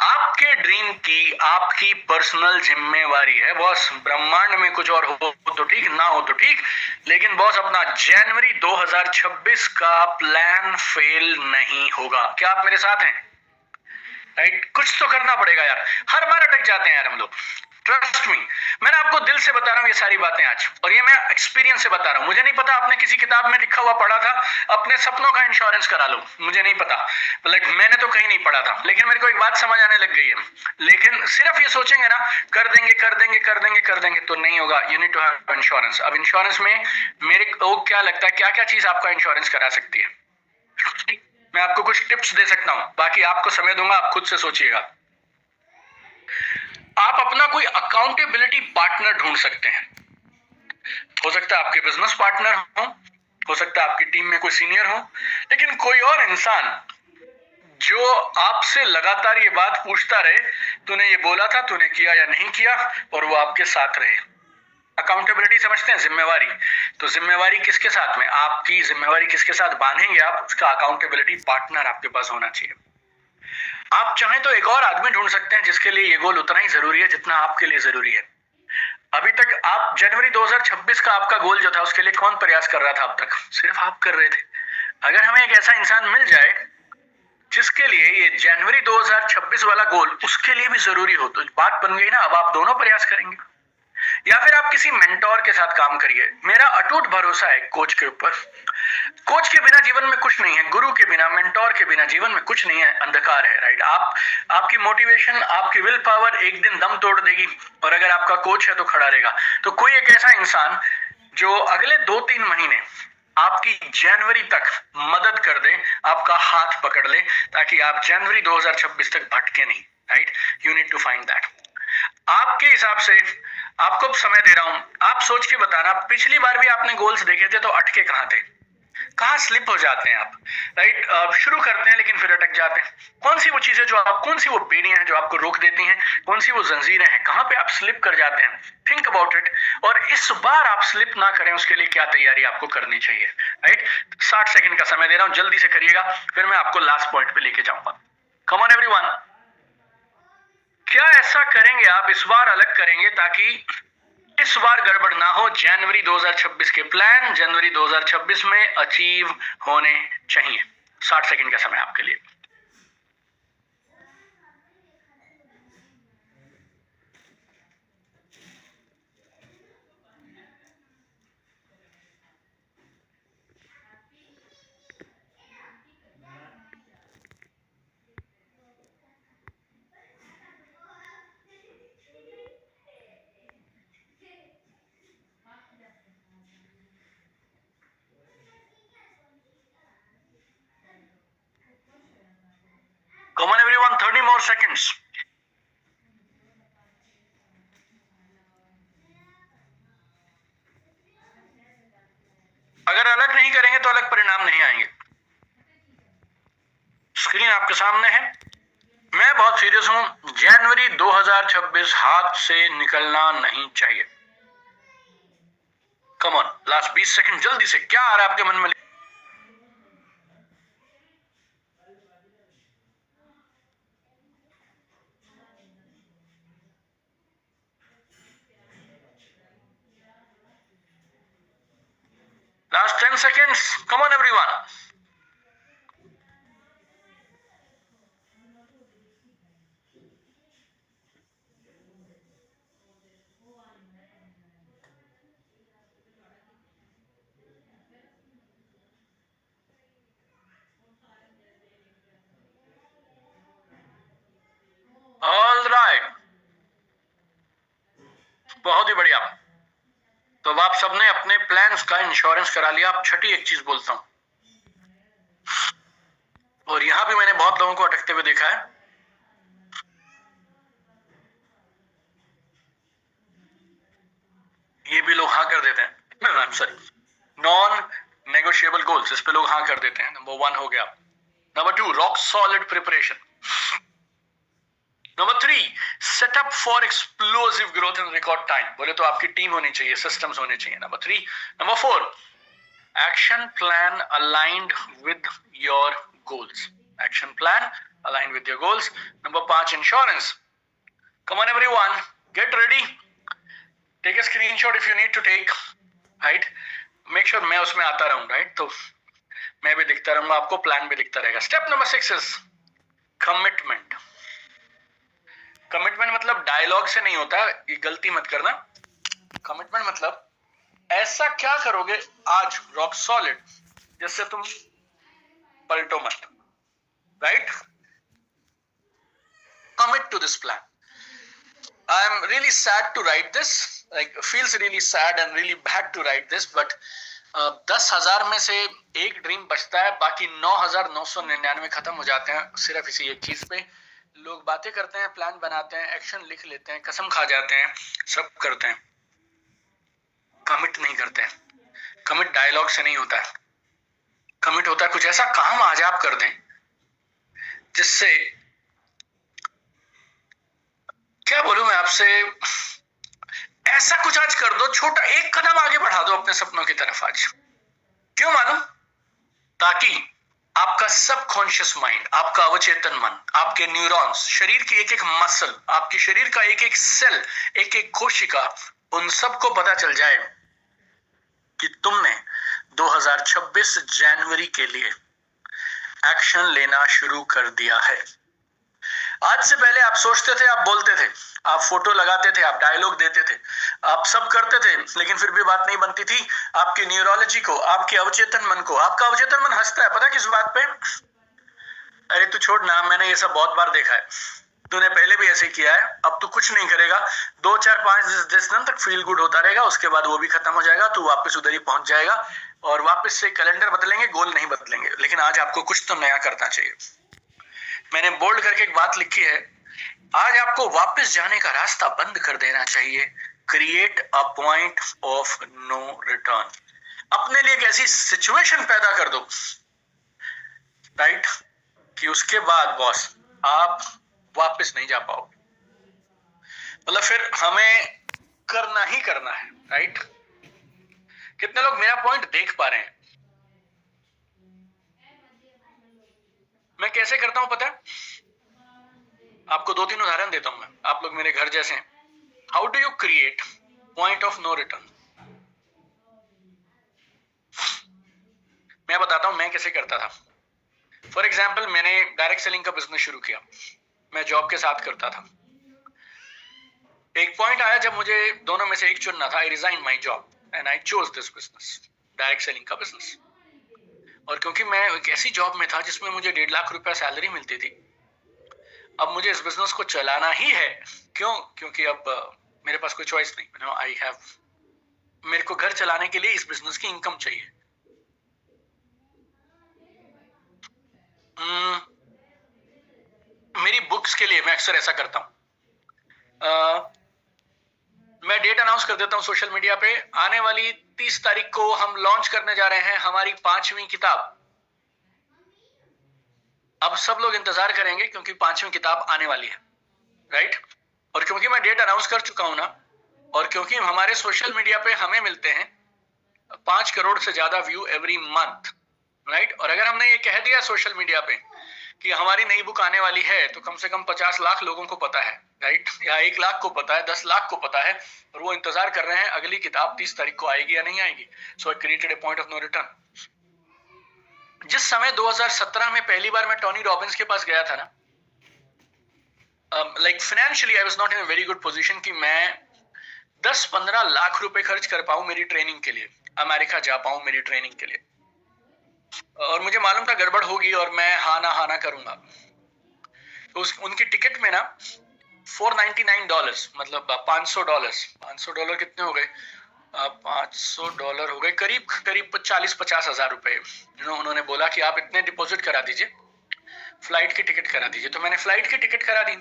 आपके ड्रीम की आपकी पर्सनल जिम्मेवारी है बॉस। ब्रह्मांड में कुछ और हो तो ठीक, ना हो तो ठीक, लेकिन बॉस अपना जनवरी 2026 का प्लान फेल नहीं होगा। क्या आप मेरे साथ हैं? राइट? कुछ तो करना पड़ेगा यार। हर बार अटक जाते हैं यार हम लोग, ट्रस्ट मी। मैंने आपको दिल से बता रहा हूँ ये सारी बातें आज, और ये मैं एक्सपीरियंस से बता रहा हूँ। मुझे नहीं पता आपने किसी किताब में लिखा हुआ पढ़ा था अपने सपनों का इंश्योरेंस करा लो, मुझे नहीं पता, मैंने तो कहीं नहीं पढ़ा था, लेकिन मेरे को एक बात समझ आने लग गई है। लेकिन सिर्फ ये सोचेंगे ना कर देंगे कर देंगे कर देंगे कर देंगे, तो नहीं होगा। You need to have insurance. अब इंश्योरेंस में मेरे को क्या लगता है, क्या क्या चीज आपका इंश्योरेंस करा सकती है, मैं आपको कुछ टिप्स दे सकता हूं, बाकी आपको समय दूंगा, आप खुद से सोचिएगा। आप अपना कोई अकाउंटेबिलिटी पार्टनर ढूंढ सकते हैं। हो सकता है आपके बिजनेस पार्टनर हो सकता है आपकी टीम में कोई सीनियर हो, लेकिन कोई और इंसान जो आपसे लगातार ये बात पूछता रहे, तूने ये बोला था, तूने किया या नहीं किया, और वो आपके साथ रहे। अकाउंटेबिलिटी समझते हैं? जिम्मेवारी। तो जिम्मेवारी किसके साथ में, आपकी जिम्मेवारी किसके साथ बांधेंगे आप, उसका अकाउंटेबिलिटी पार्टनर आपके पास होना चाहिए। आप चाहें तो एक और आदमी ढूंढ सकते हैं जिसके लिए ये गोल उतना ही जरूरी है जितना आपके लिए जरूरी है। अभी तक आप जनवरी 2026 का आपका गोल जो था, उसके लिए कौन प्रयास कर रहा था अब तक? सिर्फ आप कर रहे थे। अगर हमें एक ऐसा इंसान मिल जाए जिसके लिए ये जनवरी 2026 वाला गोल उसके लिए भी जरूरी हो, तो बात बन गई ना। अब आप दोनों प्रयास करेंगे। या फिर आप किसी मेंटोर के साथ काम करिए। मेरा अटूट भरोसा है कोच के ऊपर। कोच के बिना जीवन में कुछ नहीं है, गुरु के बिना, मेंटोर के बिना जीवन में कुछ नहीं है, अंधकार है, राइट। आपकी मोटिवेशन, आपकी विल पावर एक दिन दम तोड़ देगी, और अगर आपका कोच है तो खड़ा रहेगा। तो कोई एक ऐसा इंसान जो अगले 2-3 महीने आपकी जनवरी तक मदद कर दे, आपका हाथ पकड़ ले, ताकि आप जनवरी 2026 तक भटके नहीं, right. You need to find that. आपके हिसाब से आपको समय दे रहा हूं, आप सोच के बताना, पिछली बार भी आपने गोल्स देखे थे तो अटके कहां थे, कहां स्लिप हो जाते हैं आप, राइट। शुरू करते हैं लेकिन फिर अटक जाते हैं। कौन सी वो चीजें जो आप, कौन सी वो बेड़ियां हैं जो आपको रोक देती हैं, कौन सी वो जंजीरें हैं, कहां पे आप स्लिप कर जाते हैं। थिंक अबाउट इट, और इस बार आप स्लिप ना करें उसके लिए क्या तैयारी आपको करनी चाहिए, राइट। 60 सेकंड का समय दे रहा हूं, जल्दी से करिएगा, फिर मैं आपको लास्ट पॉइंट पे लेके जाऊंगा। कम ऑन एवरीवन, क्या ऐसा करेंगे आप, इस बार अलग करेंगे ताकि इस बार गड़बड़ ना हो। जनवरी 2026 के प्लान जनवरी 2026 में अचीव होने चाहिए। 60 सेकंड का समय आपके लिए। Come on everyone, 30 more seconds. अगर अलग नहीं करेंगे तो अलग परिणाम नहीं आएंगे। स्क्रीन आपके सामने है। मैं बहुत सीरियस हूं, जनवरी 2026 हाथ से निकलना नहीं चाहिए। कम ऑन, लास्ट 20 सेकंड, जल्दी से, क्या आ रहा है आपके मन में। Last 10 seconds. Come on, everyone. All right. बहुत ही बढ़िया। तो अब आप सबने अपने प्लान्स का इंश्योरेंस करा लिया। अब छठी एक चीज बोलता हूं, और यहां भी मैंने बहुत लोगों को अटकते हुए देखा है। ये भी लोग हाँ कर देते हैं, सॉरी, नॉन नेगोशिएबल गोल्स, इस पे लोग हाँ कर देते हैं। नंबर 1 हो गया। Number 2, rock solid preparation. Number 3, setup for explosive growth in record time. बोले तो आपकी टीम होनी चाहिए, सिस्टम्स होने चाहिए। Number 3। Number 4, action plan aligned with your goals. Action plan aligned with your goals. Number 5, insurance. Come on everyone, get ready, take a screenshot if you need to take, right. Make sure मैं उसमें आता रहूं, राइट। तो मैं भी दिखता रहूंगा आपको, प्लान भी दिखता रहेगा। Step number 6 is commitment. Commitment मतलब डायलॉग से नहीं होता, ये गलती मत करना। कमिटमेंट मतलब ऐसा क्या करोगे आज, रॉक सॉलिड, जिससे तुम पलटो मत, right. Commit to this plan. I am really sad to write this, like feels really sad and really bad to write this, but 10,000 में से एक ड्रीम बचता है, बाकी 9,999 खत्म हो जाते हैं सिर्फ इसी एक चीज पे। लोग बातें करते हैं, प्लान बनाते हैं, एक्शन लिख लेते हैं, कसम खा जाते हैं, सब करते हैं, कमिट नहीं करते हैं। कमिट डायलॉग से नहीं होता है। कमिट होता है कुछ ऐसा काम आज आप कर दें जिससे, क्या बोलूं मैं आपसे, ऐसा कुछ आज कर दो, छोटा एक कदम आगे बढ़ा दो अपने सपनों की तरफ आज। क्यों मालूम? ताकि आपका सबकॉन्शियस माइंड, आपका अवचेतन मन, आपके न्यूरॉन्स, शरीर की एक एक मसल, आपके शरीर का एक एक सेल, एक एक कोशिका, उन सबको पता चल जाए कि तुमने 2026 जनवरी के लिए एक्शन लेना शुरू कर दिया है। आज से पहले आप सोचते थे, आप बोलते थे, आप फोटो लगाते थे, आप डायलॉग देते थे, आप सब करते थे, लेकिन फिर भी बात नहीं बनती थी। आपकी न्यूरोलॉजी को, आपके अवचेतन मन को, आपका अवचेतन मन हंसता है, पता किस बात पे? अरे तू छोड़ ना, मैंने ये सब बहुत बार देखा है, तूने पहले भी ऐसे किया है, अब तू कुछ नहीं करेगा, 2 4 5 10 दिन तक फील गुड होता रहेगा, उसके बाद वो भी खत्म हो जाएगा, तू वापस उधर ही पहुंच जाएगा और वापस से कैलेंडर बदलेंगे, गोल नहीं बदलेंगे। लेकिन आज आपको कुछ तो नया करना चाहिए। मैंने बोल्ड करके एक बात लिखी है, आज आपको वापस जाने का रास्ता बंद कर देना चाहिए। Create a point of no return. अपने लिए एक ऐसी सिचुएशन पैदा कर दो, राइट, कि उसके बाद बॉस आप वापस नहीं जा पाओगे। मतलब फिर हमें करना ही करना है, राइट। कितने लोग मेरा पॉइंट देख पा रहे हैं? मैं कैसे करता हूं पता है? आपको 2-3 उदाहरण देता हूं मैं, आप लोग मेरे घर जैसे हैं। How do you create point of no return? मैं बताता हूं मैं कैसे करता था। फॉर एग्जाम्पल, मैंने डायरेक्ट सेलिंग का बिजनेस शुरू किया, मैं जॉब के साथ करता था। एक पॉइंट आया जब मुझे दोनों में से एक चुनना था। I resign my job and I chose this business, direct selling का बिजनेस। और क्योंकि मैं एक ऐसी जॉब में था जिसमें मुझे 1.5 लाख रुपया सैलरी मिलती थी, अब मुझे इस बिजनेस को चलाना ही है। क्यों? क्योंकि अब मेरे पास कोई चॉइस नहीं, आई हैव, मेरे को घर चलाने के लिए इस बिजनेस की इनकम चाहिए। मेरी बुक्स के लिए मैं अक्सर ऐसा करता हूं, मैं डेट अनाउंस कर देता हूं सोशल मीडिया पे, आने वाली 30 तारीख को हम लॉन्च करने जा रहे हैं हमारी 5वीं किताब। अब सब लोग इंतजार करेंगे क्योंकि 5वीं किताब आने वाली है, राइट। और क्योंकि मैं डेट अनाउंस कर चुका हूं ना, और क्योंकि हमारे सोशल मीडिया पे हमें मिलते हैं 5 करोड़ से ज्यादा व्यू एवरी मंथ, राइट। और अगर हमने ये कह दिया सोशल मीडिया पे कि हमारी नई बुक आने वाली है, तो कम से कम 50 लाख लोगों को पता है, राइट, या 1 लाख को पता है, 10 लाख को पता है, और वो इंतजार कर रहे हैं अगली किताब 30 तारीख को आएगी या नहीं आएगी। So I created a point of no return. जिस समय 2017 में पहली बार मैं टोनी रॉबिन्स के पास गया था ना, like financially I was not in a very good position कि मैं 10-15 लाख रुपए खर्च कर पाऊं मेरी ट्रेनिंग के लिए, अमेरिका जा पाऊं मेरी ट्रेनिंग के लिए। और मुझे मालूम था गड़बड़ होगी और मैं हाना करूंगा। तो उनकी टिकट में ना $499, मतलब $500 कितने हो गए? $500 हो गए करीब 40-50 हजार रुपए। उन्होंने बोला कि आप इतने डिपॉजिट करा दीजिए, फ्लाइट की टिकट करा दीजिए। तो मैंने फ्लाइट की टिकट करा दी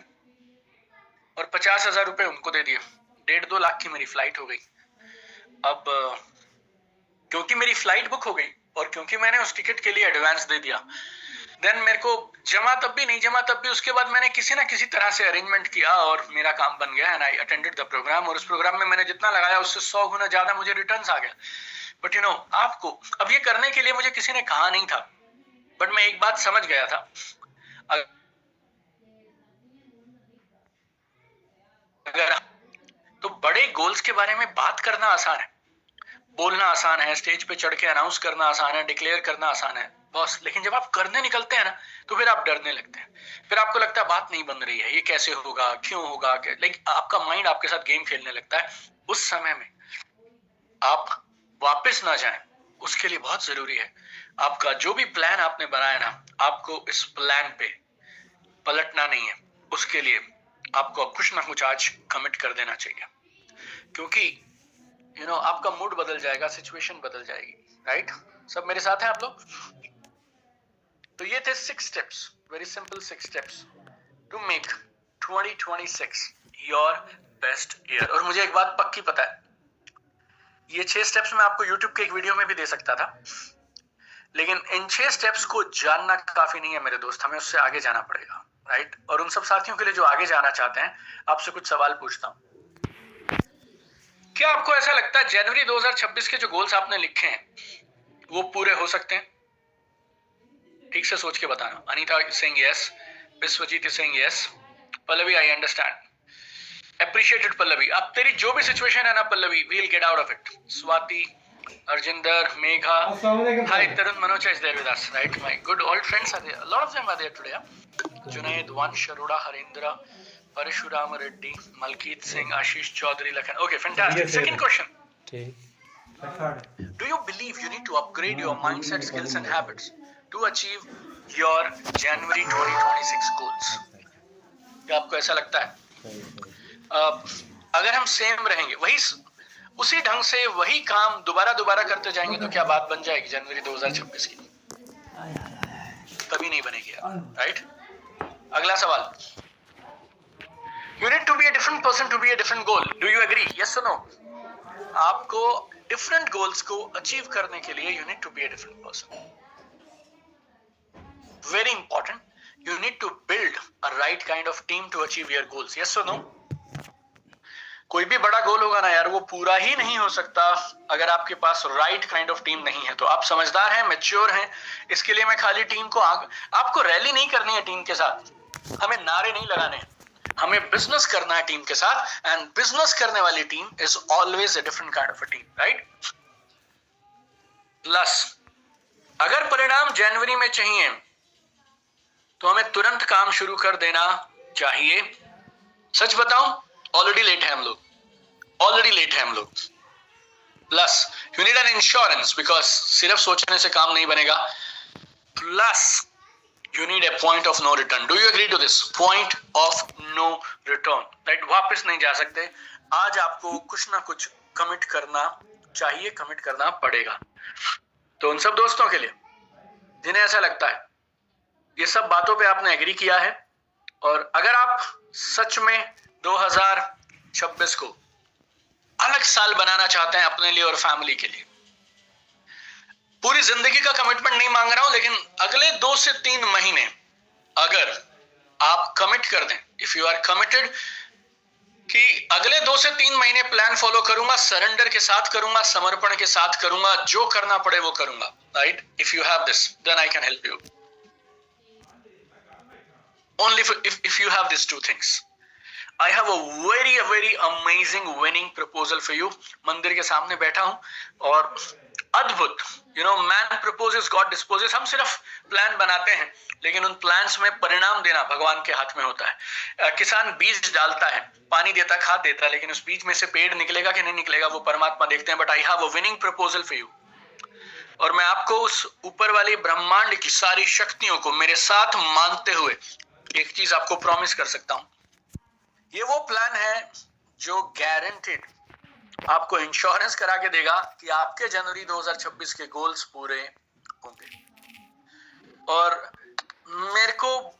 और 50 हजार रुपए उनको दे दिए। 1.5-2 लाख की मेरी फ्लाइट हो गई। अब क्योंकि मेरी फ्लाइट बुक हो गई और क्योंकि मैंने उस टिकट के लिए एडवांस दे दिया, देन मेरे को जमा तब भी नहीं जमा तब भी उसके बाद मैंने किसी ना किसी तरह से अरेंजमेंट किया और मेरा काम बन गया and I attended the programme. और उस प्रोग्राम में मैंने जितना लगाया उससे 100 गुना ज्यादा मुझे रिटर्न्स आ गया। बट आपको अब ये करने के लिए मुझे किसी ने कहा नहीं था, बट मैं एक बात समझ गया था, अगर तो बड़े गोल्स के बारे में बात करना आसान है, बोलना आसान है, स्टेज पे चढ़ के अनाउंस करना आसान है, डिक्लेयर करना आसान है बॉस, लेकिन जब आप करने निकलते हैं ना, तो फिर आप डरने लगते हैं। फिर आपको लगता है बात नहीं बन रही है, ये कैसे होगा, क्यों होगा, लाइक आपका माइंड आपके साथ गेम खेलने लगता है। उस समय में आप वापस ना जाएं, उसके लिए बहुत जरूरी है आपका जो भी प्लान आपने बनाया ना, आपको इस प्लान पे पलटना नहीं है। उसके लिए आपको कुछ ना कुछ आज कमिट कर देना चाहिए, क्योंकि आपका मूड बदल जाएगा, सिचुएशन बदल जाएगी, राइट। सब मेरे साथ हैं आप लोग? तो ये थे 6 steps, very simple 6 steps to make 2026 your best year. और मुझे एक बात पक्की पता है, ये 6 स्टेप्स मैं आपको YouTube के एक वीडियो में भी दे सकता था, लेकिन इन 6 स्टेप्स को जानना काफी नहीं है मेरे दोस्त, हमें उससे आगे जाना पड़ेगा, राइट। और उन सब साथियों के लिए जो आगे जाना चाहते हैं, आपसे कुछ सवाल पूछता हूं। क्या आपको ऐसा लगता है जनवरी 2026 के जो गोल्स आपने लिखे हैं वो पूरे हो सकते हैं? ठीक से सोच के बताना। Anita Singh yes, Vishwajeet Singh yes, Pallavi I understand, appreciated Pallavi. अब तेरी जो भी सिचुएशन है ना Pallavi, we will get out of it. Swati, Arjinder, Megha, hi Tarun, Manoj is there with us, right. My good old friends are there, a lot of them are there today. Junaid, Vansh, Arora, Harendra, Parshuram Reddy, Malkit Singh, Ashish Chaudhary, Lakhan. Okay, fantastic. Second question. Do you believe you need to upgrade your mindset, skills and habits to achieve your January 2026 goals? क्या आपको ऐसा लगता है? अगर हम सेम रहेंगे, वही उसी ढंग से वही काम दोबारा करते जाएंगे तो क्या बात बन जाएगी जनवरी 2026 की? कभी नहीं बनेगी, राइट? अगला सवाल. You need to be a different person to be a different goal. Do you agree? Yes or no? आपको different goals को achieve करने के लिए you need to be a different person. Very important. You need to build a right kind of team to achieve your goals. Yes or no? कोई भी बड़ा गोल होगा ना यार, वो पूरा ही नहीं हो सकता अगर आपके पास राइट काइंड ऑफ टीम नहीं है. तो आप समझदार हैं, मैच्योर हैं. इसके लिए मैं खाली टीम को आपको रैली नहीं करनी है टीम के साथ, हमें नारे नहीं लगाने हैं, हमें बिजनेस करना है टीम के साथ. एंड बिजनेस करने वाली team is always a different kind of a team, right? Plus अगर परिणाम जनवरी में चाहिए तो हमें तुरंत काम शुरू कर देना चाहिए. सच बताऊं, ऑलरेडी लेट है हम लोग. Plus you need an insurance, because सिर्फ सोचने से काम नहीं बनेगा. Plus you need a point of no return. Do you agree to this? Point of no return. Right? वापस नहीं जा सकते. आज आपको कुछ ना कुछ कमिट करना चाहिए, कमिट करना पड़ेगा. तो उन सब दोस्तों के लिए जिन्हें ऐसा लगता है ये सब बातों पे आपने एग्री किया है, और अगर आप सच में 2026 को अलग साल बनाना चाहते हैं अपने लिए और फैमिली के लिए, पूरी जिंदगी का कमिटमेंट नहीं मांग रहा हूं, लेकिन अगले 2 से 3 महीने अगर आप कमिट कर दें, इफ यू आर कमिटेड कि अगले 2 से 3 महीने प्लान फॉलो करूंगा, सरेंडर के साथ करूंगा, समर्पण के साथ करूंगा, जो करना पड़े वो करूंगा, right? If you have this, then I can help you. Only if you have these two things. I have a very amazing winning proposal for you. मंदिर के सामने बैठा हूं और अद्भुत, man proposes, God disposes. हम सिर्फ प्लान बनाते हैं, लेकिन उन प्लान्स में परिणाम देना भगवान के हाथ में होता है. किसान बीज डालता है, पानी देता, खाद देता है, लेकिन उस बीज में से पेड़ निकलेगा कि नहीं निकलेगा वो परमात्मा देखते हैं. But I have a winning proposal for you, और मैं आपको उस ऊपर वाली ब्रह्मांड की सारी शक्तियों को मेरे साथ मानते हुए एक चीज आपको प्रॉमिस कर सकता हूं. ये वो प्लान है जो गारंटीड आपको इंश्योरेंस करा के देगा कि आपके जनवरी 2026 के गोल्स पूरे होंगे. और मेरे को